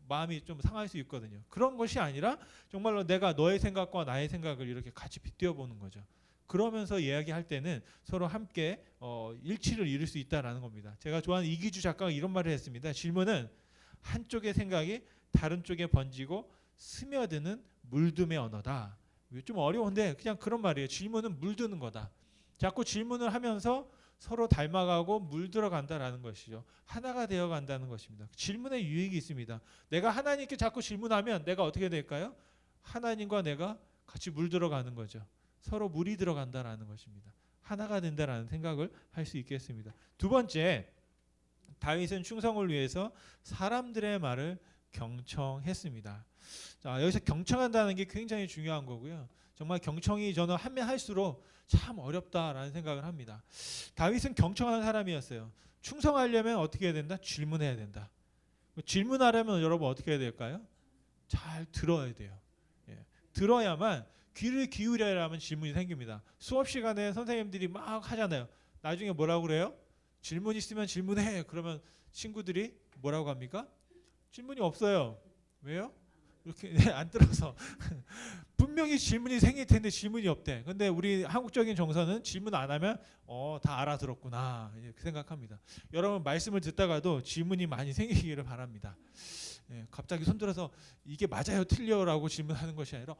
마음이 좀 상할 수 있거든요. 그런 것이 아니라 정말로 내가 너의 생각과 나의 생각을 이렇게 같이 빗대어 보는 거죠. 그러면서 이야기할 때는 서로 함께 일치를 이룰 수 있다라는 겁니다. 제가 좋아하는 이기주 작가가 이런 말을 했습니다. 질문은 한쪽의 생각이 다른 쪽에 번지고 스며드는 물듦의 언어다. 좀 어려운데 그냥 그런 말이에요. 질문은 물드는 거다. 자꾸 질문을 하면서 서로 닮아가고 물들어 간다라는 것이죠. 하나가 되어 간다는 것입니다. 질문에 유익이 있습니다. 내가 하나님께 자꾸 질문하면 내가 어떻게 될까요? 하나님과 내가 같이 물들어 가는 거죠. 서로 물이 들어간다라는 것입니다. 하나가 된다라는 생각을 할 수 있겠습니다. 두 번째, 다윗은 충성을 위해서 사람들의 말을 경청했습니다. 자, 여기서 경청한다는 게 굉장히 중요한 거고요. 정말 경청이 저는 하면 할수록 참 어렵다라는 생각을 합니다. 다윗은 경청하는 사람이었어요. 충성하려면 어떻게 해야 된다? 질문해야 된다. 질문하려면 여러분 어떻게 해야 될까요? 잘 들어야 돼요. 들어야만 귀를 기울여야 하면 질문이 생깁니다. 수업 시간에 선생님들이 막 하잖아요. 나중에 뭐라고 그래요? 질문 있으면 질문해. 그러면 친구들이 뭐라고 합니까? 질문이 없어요. 왜요? 이렇게 안 들어서 분명히 질문이 생길 텐데 질문이 없대. 근데 우리 한국적인 정서는 질문 안 하면 다 알아들었구나 이렇게 생각합니다. 여러분 말씀을 듣다가도 질문이 많이 생기기를 바랍니다. 갑자기 손들어서 이게 맞아요 틀려라고 질문하는 것이 아니라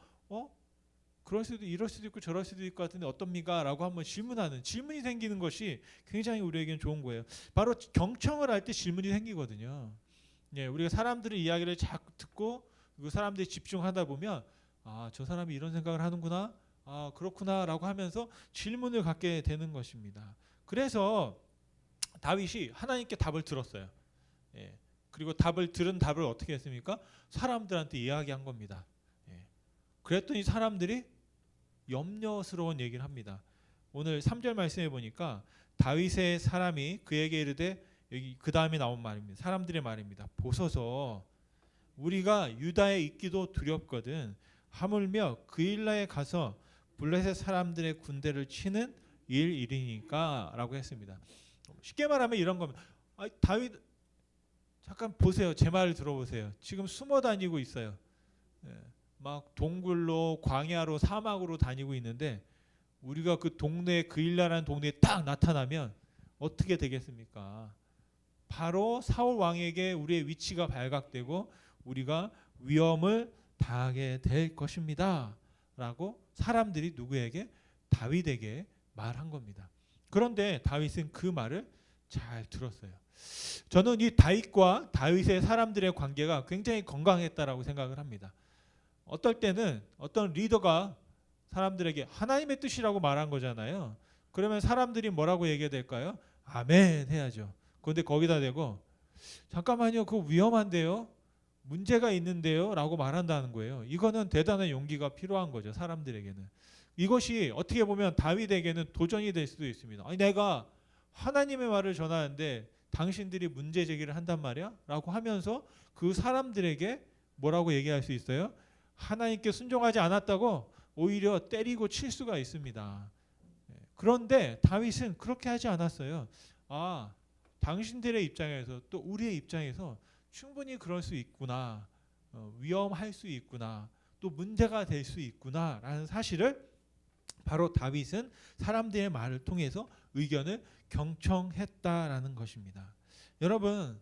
그럴 수도 이럴 수도 있고 저럴 수도 있을 것 같은데 어떻습니까? 라고 한번 질문하는 질문이 생기는 것이 굉장히 우리에겐 좋은 거예요. 바로 경청을 할 때 질문이 생기거든요. 우리가 사람들의 이야기를 자꾸 듣고 그 사람들이 집중하다 보면 저 사람이 이런 생각을 하는구나, 그렇구나라고 하면서 질문을 갖게 되는 것입니다. 그래서 다윗이 하나님께 답을 들었어요. 그리고 들은 답을 어떻게 했습니까? 사람들한테 이야기한 겁니다. 그랬더니 사람들이 염려스러운 얘기를 합니다. 오늘 3절 말씀해 보니까 다윗의 사람이 그에게 이르되 여기 그 다음에 나온 말입니다. 사람들의 말입니다. 보소서 우리가 유다에 있기도 두렵거든 하물며 그일라에 가서 블레셋 사람들의 군대를 치는 일이니까 라고 했습니다. 쉽게 말하면 이런 겁니다. 다윗 잠깐 보세요. 제 말을 들어보세요. 지금 숨어 다니고 있어요. 막 동굴로 광야로 사막으로 다니고 있는데 우리가 그 동네 그일라라는 동네에 딱 나타나면 어떻게 되겠습니까? 바로 사울 왕에게 우리의 위치가 발각되고 우리가 위험을 당하게 될 것입니다. 라고 사람들이 누구에게? 다윗에게 말한 겁니다. 그런데 다윗은 그 말을 잘 들었어요. 저는 이 다윗과 다윗의 사람들의 관계가 굉장히 건강했다라고 생각을 합니다. 어떨 때는 어떤 리더가 사람들에게 하나님의 뜻이라고 말한 거잖아요. 그러면 사람들이 뭐라고 얘기해야 될까요? 아멘 해야죠. 그런데 거기다 대고 잠깐만요. 그거 위험한데요. 문제가 있는데요. 라고 말한다는 거예요. 이거는 대단한 용기가 필요한 거죠. 사람들에게는. 이것이 어떻게 보면 다윗에게는 도전이 될 수도 있습니다. 아니 내가 하나님의 말을 전하는데 당신들이 문제 제기를 한단 말이야? 라고 하면서 그 사람들에게 뭐라고 얘기할 수 있어요? 하나님께 순종하지 않았다고 오히려 때리고 칠 수가 있습니다. 그런데 다윗은 그렇게 하지 않았어요. 당신들의 입장에서 또 우리의 입장에서 충분히 그럴 수 있구나. 위험할 수 있구나. 또 문제가 될 수 있구나. 라는 사실을 바로 다윗은 사람들의 말을 통해서 의견을 경청했다라는 것입니다. 여러분,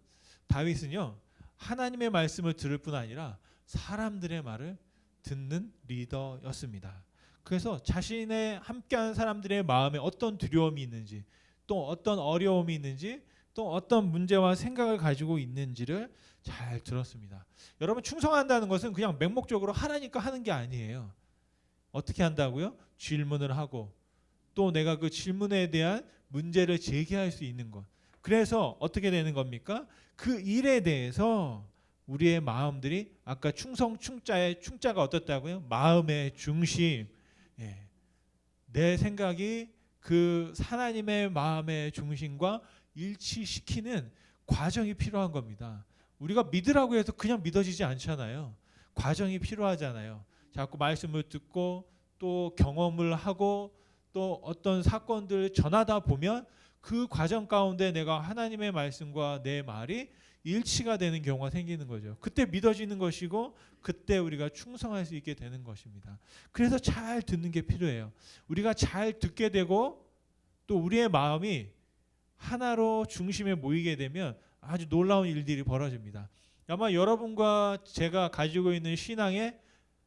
다윗은요. 하나님의 말씀을 들을 뿐 아니라 사람들의 말을 듣는 리더였습니다. 그래서 자신의 함께하는 사람들의 마음에 어떤 두려움이 있는지 또 어떤 어려움이 있는지 또 어떤 문제와 생각을 가지고 있는지를 잘 들었습니다. 여러분 충성한다는 것은 그냥 맹목적으로 하나니까 하는 게 아니에요. 어떻게 한다고요? 질문을 하고 또 내가 그 질문에 대한 문제를 제기할 수 있는 것. 그래서 어떻게 되는 겁니까? 그 일에 대해서 우리의 마음들이 아까 충성 충자의 충자가 어떻다고요? 마음의 중심. 내 생각이 그 하나님의 마음의 중심과 일치시키는 과정이 필요한 겁니다. 우리가 믿으라고 해서 그냥 믿어지지 않잖아요. 과정이 필요하잖아요. 자꾸 말씀을 듣고 또 경험을 하고 또 어떤 사건들을 전하다 보면 그 과정 가운데 내가 하나님의 말씀과 내 말이 일치가 되는 경우가 생기는 거죠. 그때 믿어지는 것이고 그때 우리가 충성할 수 있게 되는 것입니다. 그래서 잘 듣는 게 필요해요. 우리가 잘 듣게 되고 또 우리의 마음이 하나로 중심에 모이게 되면 아주 놀라운 일들이 벌어집니다. 아마 여러분과 제가 가지고 있는 신앙의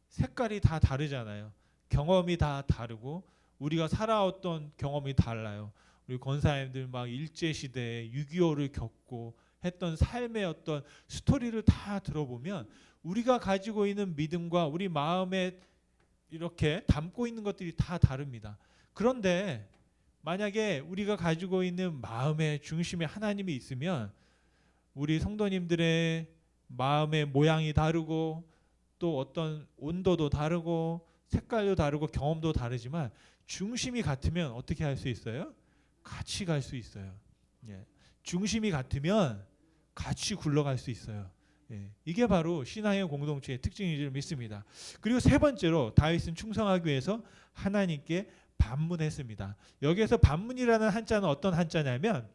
색깔이 다 다르잖아요. 경험이 다 다르고 우리가 살아왔던 경험이 달라요. 우리 권사님들 막 일제시대에 6.25를 겪고 했던 삶의 어떤 스토리를 다 들어보면 우리가 가지고 있는 믿음과 우리 마음에 이렇게 담고 있는 것들이 다 다릅니다. 그런데 만약에 우리가 가지고 있는 마음의 중심에 하나님이 있으면 우리 성도님들의 마음의 모양이 다르고 또 어떤 온도도 다르고 색깔도 다르고 경험도 다르지만 중심이 같으면 어떻게 할 수 있어요? 같이 갈 수 있어요. 예. 중심이 같으면 같이 굴러갈 수 있어요. 예. 이게 바로 신앙의 공동체의 특징인 줄 믿습니다. 그리고 세 번째로 다윗은 충성하기 위해서 하나님께 반문했습니다. 여기에서 반문이라는 한자는 어떤 한자냐면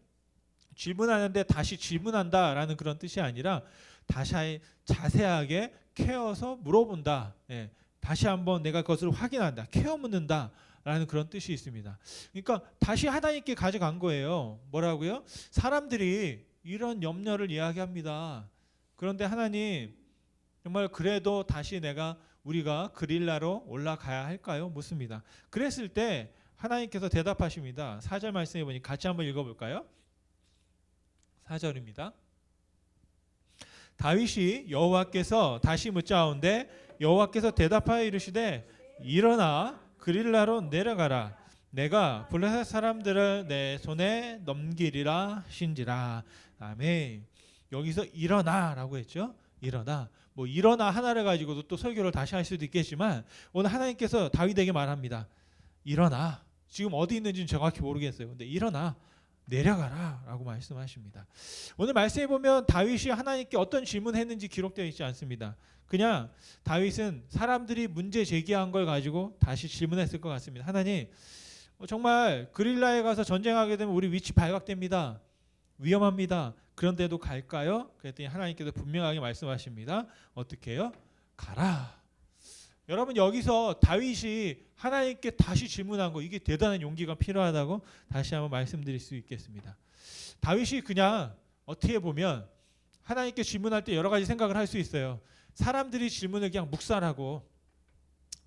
질문하는데 다시 질문한다라는 그런 뜻이 아니라 다시 자세하게 캐어서 물어본다. 예. 다시 한번 내가 그것을 확인한다. 캐어 묻는다. 라는 그런 뜻이 있습니다. 그러니까 다시 하나님께 가져간 거예요. 뭐라고요? 사람들이 이런 염려를 이야기합니다. 그런데 하나님 정말 그래도 다시 우리가 그릴라로 올라가야 할까요? 묻습니다. 그랬을 때 하나님께서 대답하십니다. 4절 말씀해 보니 같이 한번 읽어볼까요? 4절입니다. 다윗이 여호와께서 다시 묻자온데 여호와께서 대답하여 이르시되 일어나 그릴라로 내려가라. 내가 블레셋 사람들을 내 손에 넘기리라 하신지라. 아멘. 여기서 일어나라고 했죠. 일어나. 뭐 일어나 하나를 가지고도 또 설교를 다시 할 수도 있겠지만 오늘 하나님께서 다윗에게 말합니다. 일어나. 지금 어디 있는지는 정확히 모르겠어요. 근데 일어나. 내려가라 라고 말씀하십니다. 오늘 말씀해 보면 다윗이 하나님께 어떤 질문했는지 기록되어 있지 않습니다. 그냥 다윗은 사람들이 문제 제기한 걸 가지고 다시 질문했을 것 같습니다. 하나님 정말 그릴라에 가서 전쟁하게 되면 우리 위치 발각됩니다. 위험합니다. 그런데도 갈까요? 그랬더니 하나님께서 분명하게 말씀하십니다. 어떻게 해요? 가라. 여러분 여기서 다윗이 하나님께 다시 질문한 거 이게 대단한 용기가 필요하다고 다시 한번 말씀드릴 수 있겠습니다. 다윗이 그냥 어떻게 보면 하나님께 질문할 때 여러 가지 생각을 할 수 있어요. 사람들이 질문을 그냥 묵살하고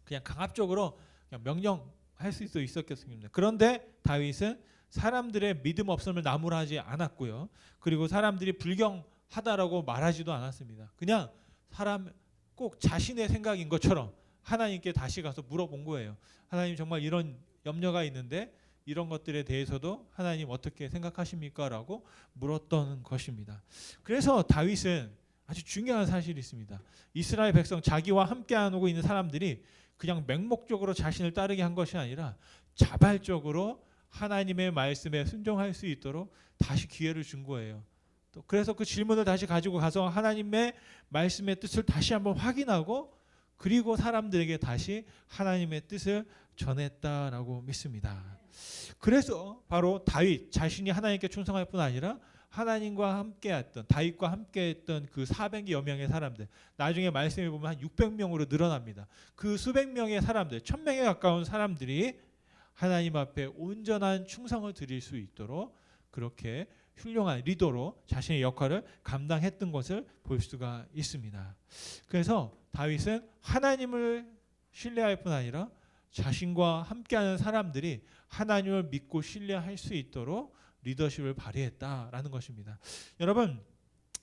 그냥 강압적으로 그냥 명령할 수도 있었겠습니다. 그런데 다윗은 사람들의 믿음 없음을 나무라지 않았고요. 그리고 사람들이 불경하다라고 말하지도 않았습니다. 그냥 사람 꼭 자신의 생각인 것처럼 하나님께 다시 가서 물어본 거예요. 하나님 정말 이런 염려가 있는데 이런 것들에 대해서도 하나님 어떻게 생각하십니까? 라고 물었던 것입니다. 그래서 다윗은 아주 중요한 사실이 있습니다. 이스라엘 백성 자기와 함께하고 있는 사람들이 그냥 맹목적으로 자신을 따르게 한 것이 아니라 자발적으로 하나님의 말씀에 순종할 수 있도록 다시 기회를 준 거예요. 또 그래서 그 질문을 다시 가지고 가서 하나님의 말씀의 뜻을 다시 한번 확인하고 그리고 사람들에게 다시 하나님의 뜻을 전했다라고 믿습니다. 그래서 바로 다윗 자신이 하나님께 충성할 뿐 아니라 하나님과 함께했던 다윗과 함께했던 그 400여 명의 사람들 나중에 말씀해 보면 한 600명으로 늘어납니다. 그 수백 명의 사람들 1000명에 가까운 사람들이 하나님 앞에 온전한 충성을 드릴 수 있도록 그렇게 훌륭한 리더로 자신의 역할을 감당했던 것을 볼 수가 있습니다. 그래서 다윗은 하나님을 신뢰할 뿐 아니라 자신과 함께하는 사람들이 하나님을 믿고 신뢰할 수 있도록 리더십을 발휘했다라는 것입니다. 여러분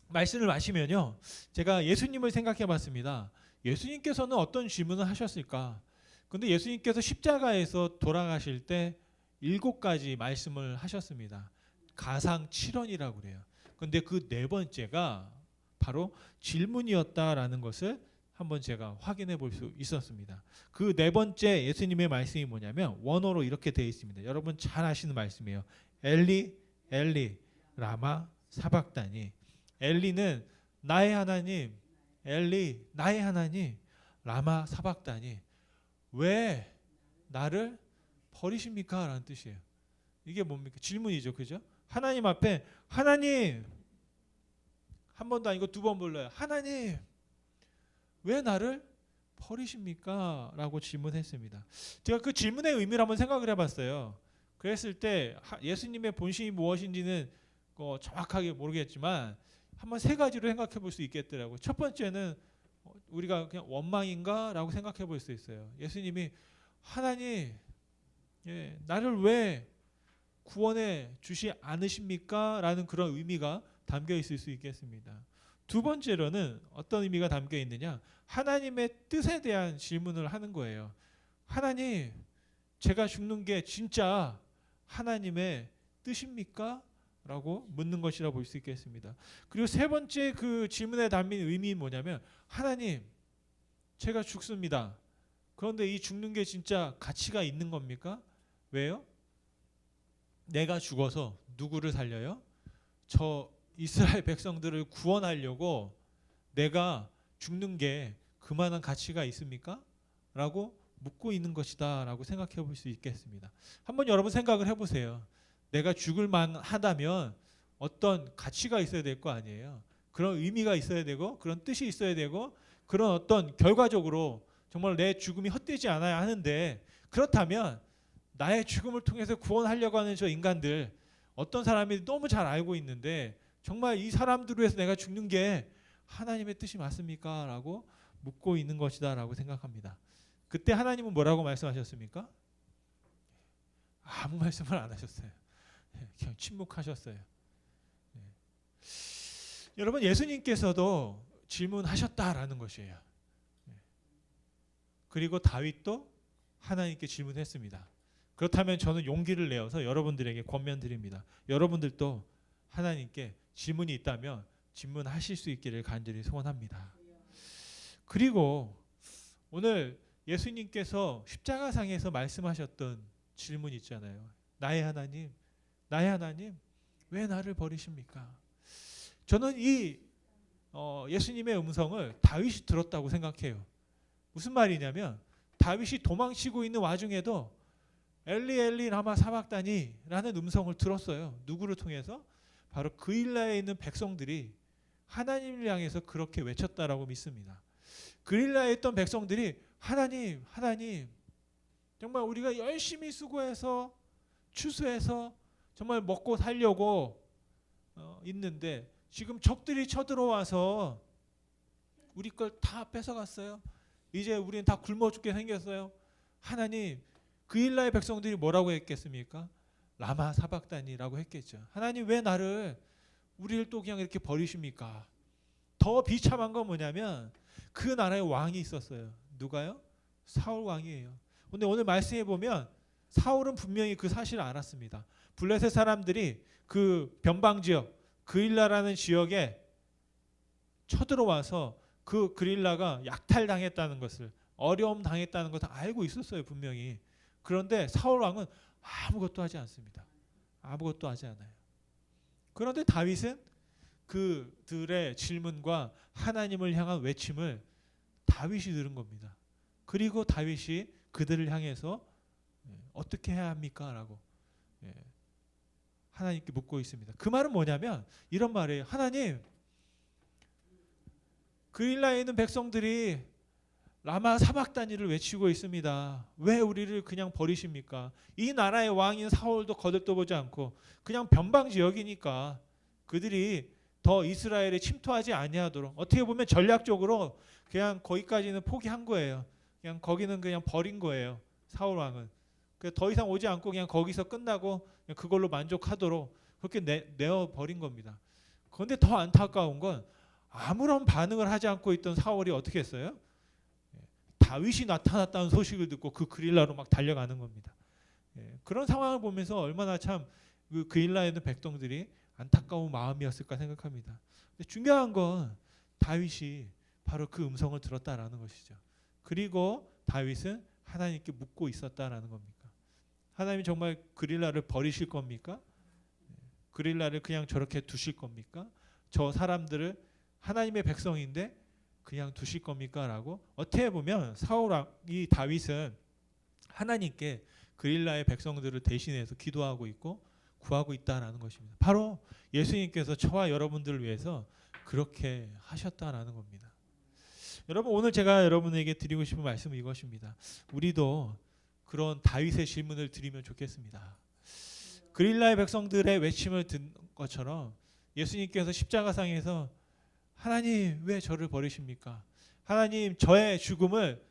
말씀을 마시면요. 제가 예수님을 생각해 봤습니다. 예수님께서는 어떤 질문을 하셨을까? 근데 예수님께서 십자가에서 돌아가실 때 7가지 말씀을 하셨습니다. 가상 7원이라고 그래요. 근데 그 네 번째가 바로 질문이었다라는 것을 한번 제가 확인해 볼 수 있었습니다. 그 네 번째 예수님의 말씀이 뭐냐면 원어로 이렇게 되어 있습니다. 여러분 잘 아시는 말씀이에요. 엘리 엘리 라마 사박다니. 엘리는 나의 하나님, 엘리 나의 하나님, 라마 사박다니. 왜 나를 버리십니까? 라는 뜻이에요. 이게 뭡니까? 질문이죠. 그죠? 하나님 앞에 하나님 한 번도 아니고 두 번 불러요. 하나님 왜 나를 버리십니까? 라고 질문했습니다. 제가 그 질문의 의미를 한번 생각을 해봤어요. 그랬을 때 예수님의 본심이 무엇인지는 정확하게 모르겠지만 한번 세 가지로 생각해 볼 수 있겠더라고요. 첫 번째는 우리가 그냥 원망인가? 라고 생각해 볼 수 있어요. 예수님이 하나님 나를 왜 구원해 주시 않으십니까? 라는 그런 의미가 담겨 있을 수 있겠습니다. 두 번째로는 어떤 의미가 담겨 있느냐? 하나님의 뜻에 대한 질문을 하는 거예요. 하나님, 제가 죽는 게 진짜 하나님의 뜻입니까? 라고 묻는 것이라 볼 수 있겠습니다. 그리고 세 번째 그 질문에 담긴 의미는 뭐냐면 하나님, 제가 죽습니다. 그런데 이 죽는 게 진짜 가치가 있는 겁니까? 왜요? 내가 죽어서 누구를 살려요? 저 이스라엘 백성들을 구원하려고 내가 죽는 게 그만한 가치가 있습니까? 라고 묻고 있는 것이다 라고 생각해 볼 수 있겠습니다. 한번 여러분 생각을 해보세요. 내가 죽을 만하다면 어떤 가치가 있어야 될 거 아니에요. 그런 의미가 있어야 되고 그런 뜻이 있어야 되고 그런 어떤 결과적으로 정말 내 죽음이 헛되지 않아야 하는데, 그렇다면 나의 죽음을 통해서 구원하려고 하는 저 인간들, 어떤 사람이 너무 잘 알고 있는데 정말 이 사람들을 위해서 내가 죽는 게 하나님의 뜻이 맞습니까? 라고 묻고 있는 것이다 라고 생각합니다. 그때 하나님은 뭐라고 말씀하셨습니까? 아무 말씀을 안 하셨어요. 그냥 침묵하셨어요. 여러분, 예수님께서도 질문하셨다라는 것이에요. 그리고 다윗도 하나님께 질문했습니다. 그렇다면 저는 용기를 내어서 여러분들에게 권면드립니다. 여러분들도 하나님께 질문이 있다면 질문하실 수 있기를 간절히 소원합니다. 그리고 오늘 예수님께서 십자가상에서 말씀하셨던 질문 있잖아요. 나의 하나님, 나의 하나님, 왜 나를 버리십니까? 저는 이 예수님의 음성을 다윗이 들었다고 생각해요. 무슨 말이냐면 다윗이 도망치고 있는 와중에도 엘리 엘리 라마 사박다니라는 음성을 들었어요. 누구를 통해서? 바로 그일라에 있는 백성들이 하나님을 향해서 그렇게 외쳤다라고 믿습니다. 그일라에 있던 백성들이 하나님, 하나님, 정말 우리가 열심히 수고해서 추수해서 정말 먹고 살려고 있는데 지금 적들이 쳐들어와서 우리 걸 다 뺏어갔어요. 이제 우리는 다 굶어 죽게 생겼어요. 하나님, 그일라의 백성들이 뭐라고 했겠습니까? 라마 사박다니라고 했겠죠. 하나님, 왜 나를, 우리를 또 그냥 이렇게 버리십니까? 더 비참한 건 뭐냐면 그 나라에 왕이 있었어요. 누가요? 사울 왕이에요. 근데 오늘 말씀해 보면 사울은 분명히 그 사실을 알았습니다. 블레셋 사람들이 그 변방 지역, 그일라라는 지역에 쳐들어와서 그 그릴라가 약탈당했다는 것을, 어려움 당했다는 것을 알고 있었어요, 분명히. 그런데 사울 왕은 아무것도 하지 않습니다. 아무것도 하지 않아요. 그런데 다윗은 그들의 질문과 하나님을 향한 외침을 다윗이 들은 겁니다. 그리고 다윗이 그들을 향해서 어떻게 해야 합니까? 라고 하나님께 묻고 있습니다. 그 말은 뭐냐면 이런 말이에요. 하나님, 그일라에 있는 백성들이 라마 사박다니를 외치고 있습니다. 왜 우리를 그냥 버리십니까? 이 나라의 왕인 사울도 거들떠 보지 않고 그냥 변방 지역이니까 그들이 더 이스라엘에 침투하지 아니하도록, 어떻게 보면 전략적으로 그냥 거기까지는 포기한 거예요. 그냥 거기는 그냥 버린 거예요. 사울 왕은. 더 이상 오지 않고 그냥 거기서 끝나고 그냥 그걸로 만족하도록 그렇게 내어 버린 겁니다. 그런데 더 안타까운 건 아무런 반응을 하지 않고 있던 사울이 어떻게 했어요? 다윗이 나타났다는 소식을 듣고 그 그릴라로 막 달려가는 겁니다. 그런 상황을 보면서 얼마나 참 그 그릴라에 있는 백성들이 안타까운 마음이었을까 생각합니다. 근데 중요한 건 다윗이 바로 그 음성을 들었다라는 것이죠. 그리고 다윗은 하나님께 묻고 있었다라는 겁니까? 하나님이 정말 그릴라를 버리실 겁니까? 그릴라를 그냥 저렇게 두실 겁니까? 저 사람들을 하나님의 백성인데 그냥 두실 겁니까? 라고 어떻게 보면 사울이 다윗은 하나님께 그릴라의 백성들을 대신해서 기도하고 있고 구하고 있다라는 것입니다. 바로 예수님께서 저와 여러분들을 위해서 그렇게 하셨다라는 겁니다. 여러분, 오늘 제가 여러분에게 드리고 싶은 말씀은 이것입니다. 우리도 그런 다윗의 질문을 드리면 좋겠습니다. 그릴라의 백성들의 외침을 듣는 것처럼 예수님께서 십자가상에서 하나님 왜 저를 버리십니까? 하나님 저의 죽음을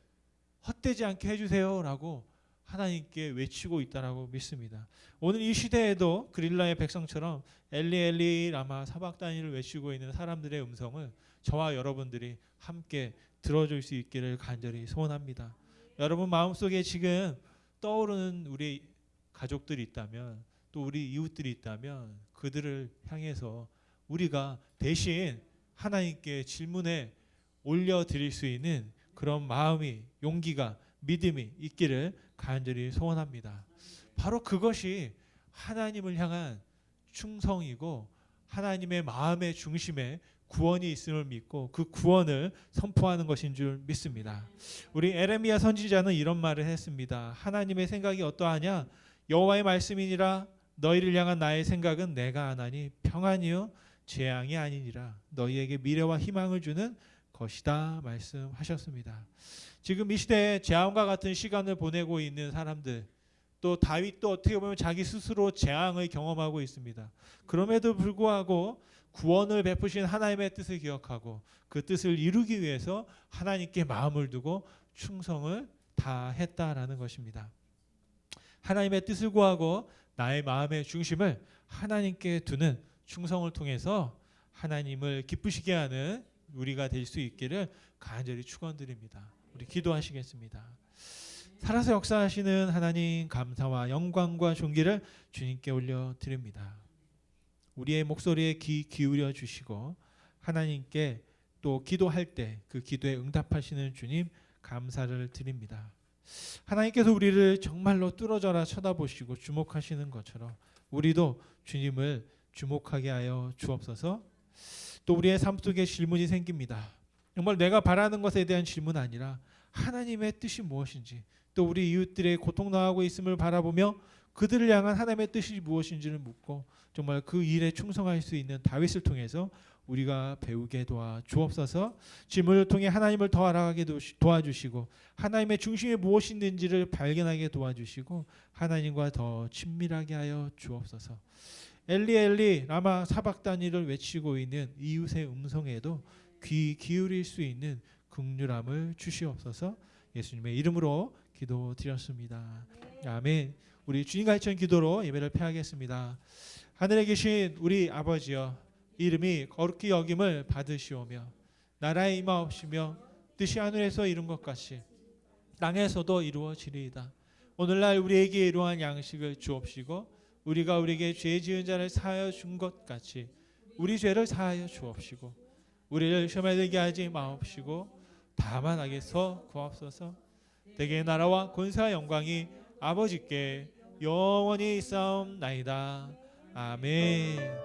헛되지 않게 해주세요 라고 하나님께 외치고 있다라고 믿습니다. 오늘 이 시대에도 그릴라의 백성처럼 엘리 엘리 라마 사박다니를 외치고 있는 사람들의 음성을 저와 여러분들이 함께 들어줄 수 있기를 간절히 소원합니다. 여러분 마음속에 지금 떠오르는 우리 가족들이 있다면, 또 우리 이웃들이 있다면 그들을 향해서 우리가 대신 하나님께 질문에 올려드릴 수 있는 그런 마음이, 용기가, 믿음이 있기를 간절히 소원합니다. 바로 그것이 하나님을 향한 충성이고 하나님의 마음의 중심에 구원이 있음을 믿고 그 구원을 선포하는 것인 줄 믿습니다. 우리 에레미야 선지자는 이런 말을 했습니다. 하나님의 생각이 어떠하냐? 여호와의 말씀이니라. 너희를 향한 나의 생각은 내가 하나니 평안이요 재앙이 아니니라. 너희에게 미래와 희망을 주는 것이다 말씀하셨습니다. 지금 이 시대에 재앙과 같은 시간을 보내고 있는 사람들, 또 다윗도 어떻게 보면 자기 스스로 재앙을 경험하고 있습니다. 그럼에도 불구하고 구원을 베푸신 하나님의 뜻을 기억하고 그 뜻을 이루기 위해서 하나님께 마음을 두고 충성을 다했다라는 것입니다. 하나님의 뜻을 구하고 나의 마음의 중심을 하나님께 두는 충성을 통해서 하나님을 기쁘시게 하는 우리가 될 수 있기를 간절히 축원드립니다. 우리 기도하시겠습니다. 살아서 역사하시는 하나님, 감사와 영광과 존귀를 주님께 올려드립니다. 우리의 목소리에 귀 기울여 주시고 하나님께 또 기도할 때 그 기도에 응답하시는 주님 감사를 드립니다. 하나님께서 우리를 정말로 뚫어져라 쳐다보시고 주목하시는 것처럼 우리도 주님을 주목하게 하여 주옵소서. 또 우리의 삶 속에 질문이 생깁니다. 정말 내가 바라는 것에 대한 질문 아니라 하나님의 뜻이 무엇인지, 또 우리 이웃들의 고통당하고 있음을 바라보며 그들을 향한 하나님의 뜻이 무엇인지를 묻고 정말 그 일에 충성할 수 있는 다윗을 통해서 우리가 배우게 도와주옵소서. 질문을 통해 하나님을 더 알아가게 도와주시고 하나님의 중심이 무엇인지를 발견하게 도와주시고 하나님과 더 친밀하게 하여 주옵소서. 엘리 엘리 라마 사박다니를 외치고 있는 이웃의 음성에도 귀 기울일 수 있는 긍휼함을 주시옵소서. 예수님의 이름으로 기도드렸습니다. 아멘. 우리 주님 가르친 기도로 예배를 폐하겠습니다. 하늘에 계신 우리 아버지여, 이름이 거룩히 여김을 받으시오며 나라의 임하옵시며 뜻이 하늘에서 이룬 것 같이 땅에서도 이루어지리이다. 오늘날 우리에게 이러한 양식을 주옵시고 우리가 우리에게 죄 지은 자를 사하여 준 것 같이 우리 죄를 사하여 주옵시고 우리를 시험에 들게 하지 마옵시고 다만 악에서 구하옵소서. 대개의 나라와 권세와 영광이 아버지께 영원히 있사옵나이다. 아멘. 아멘.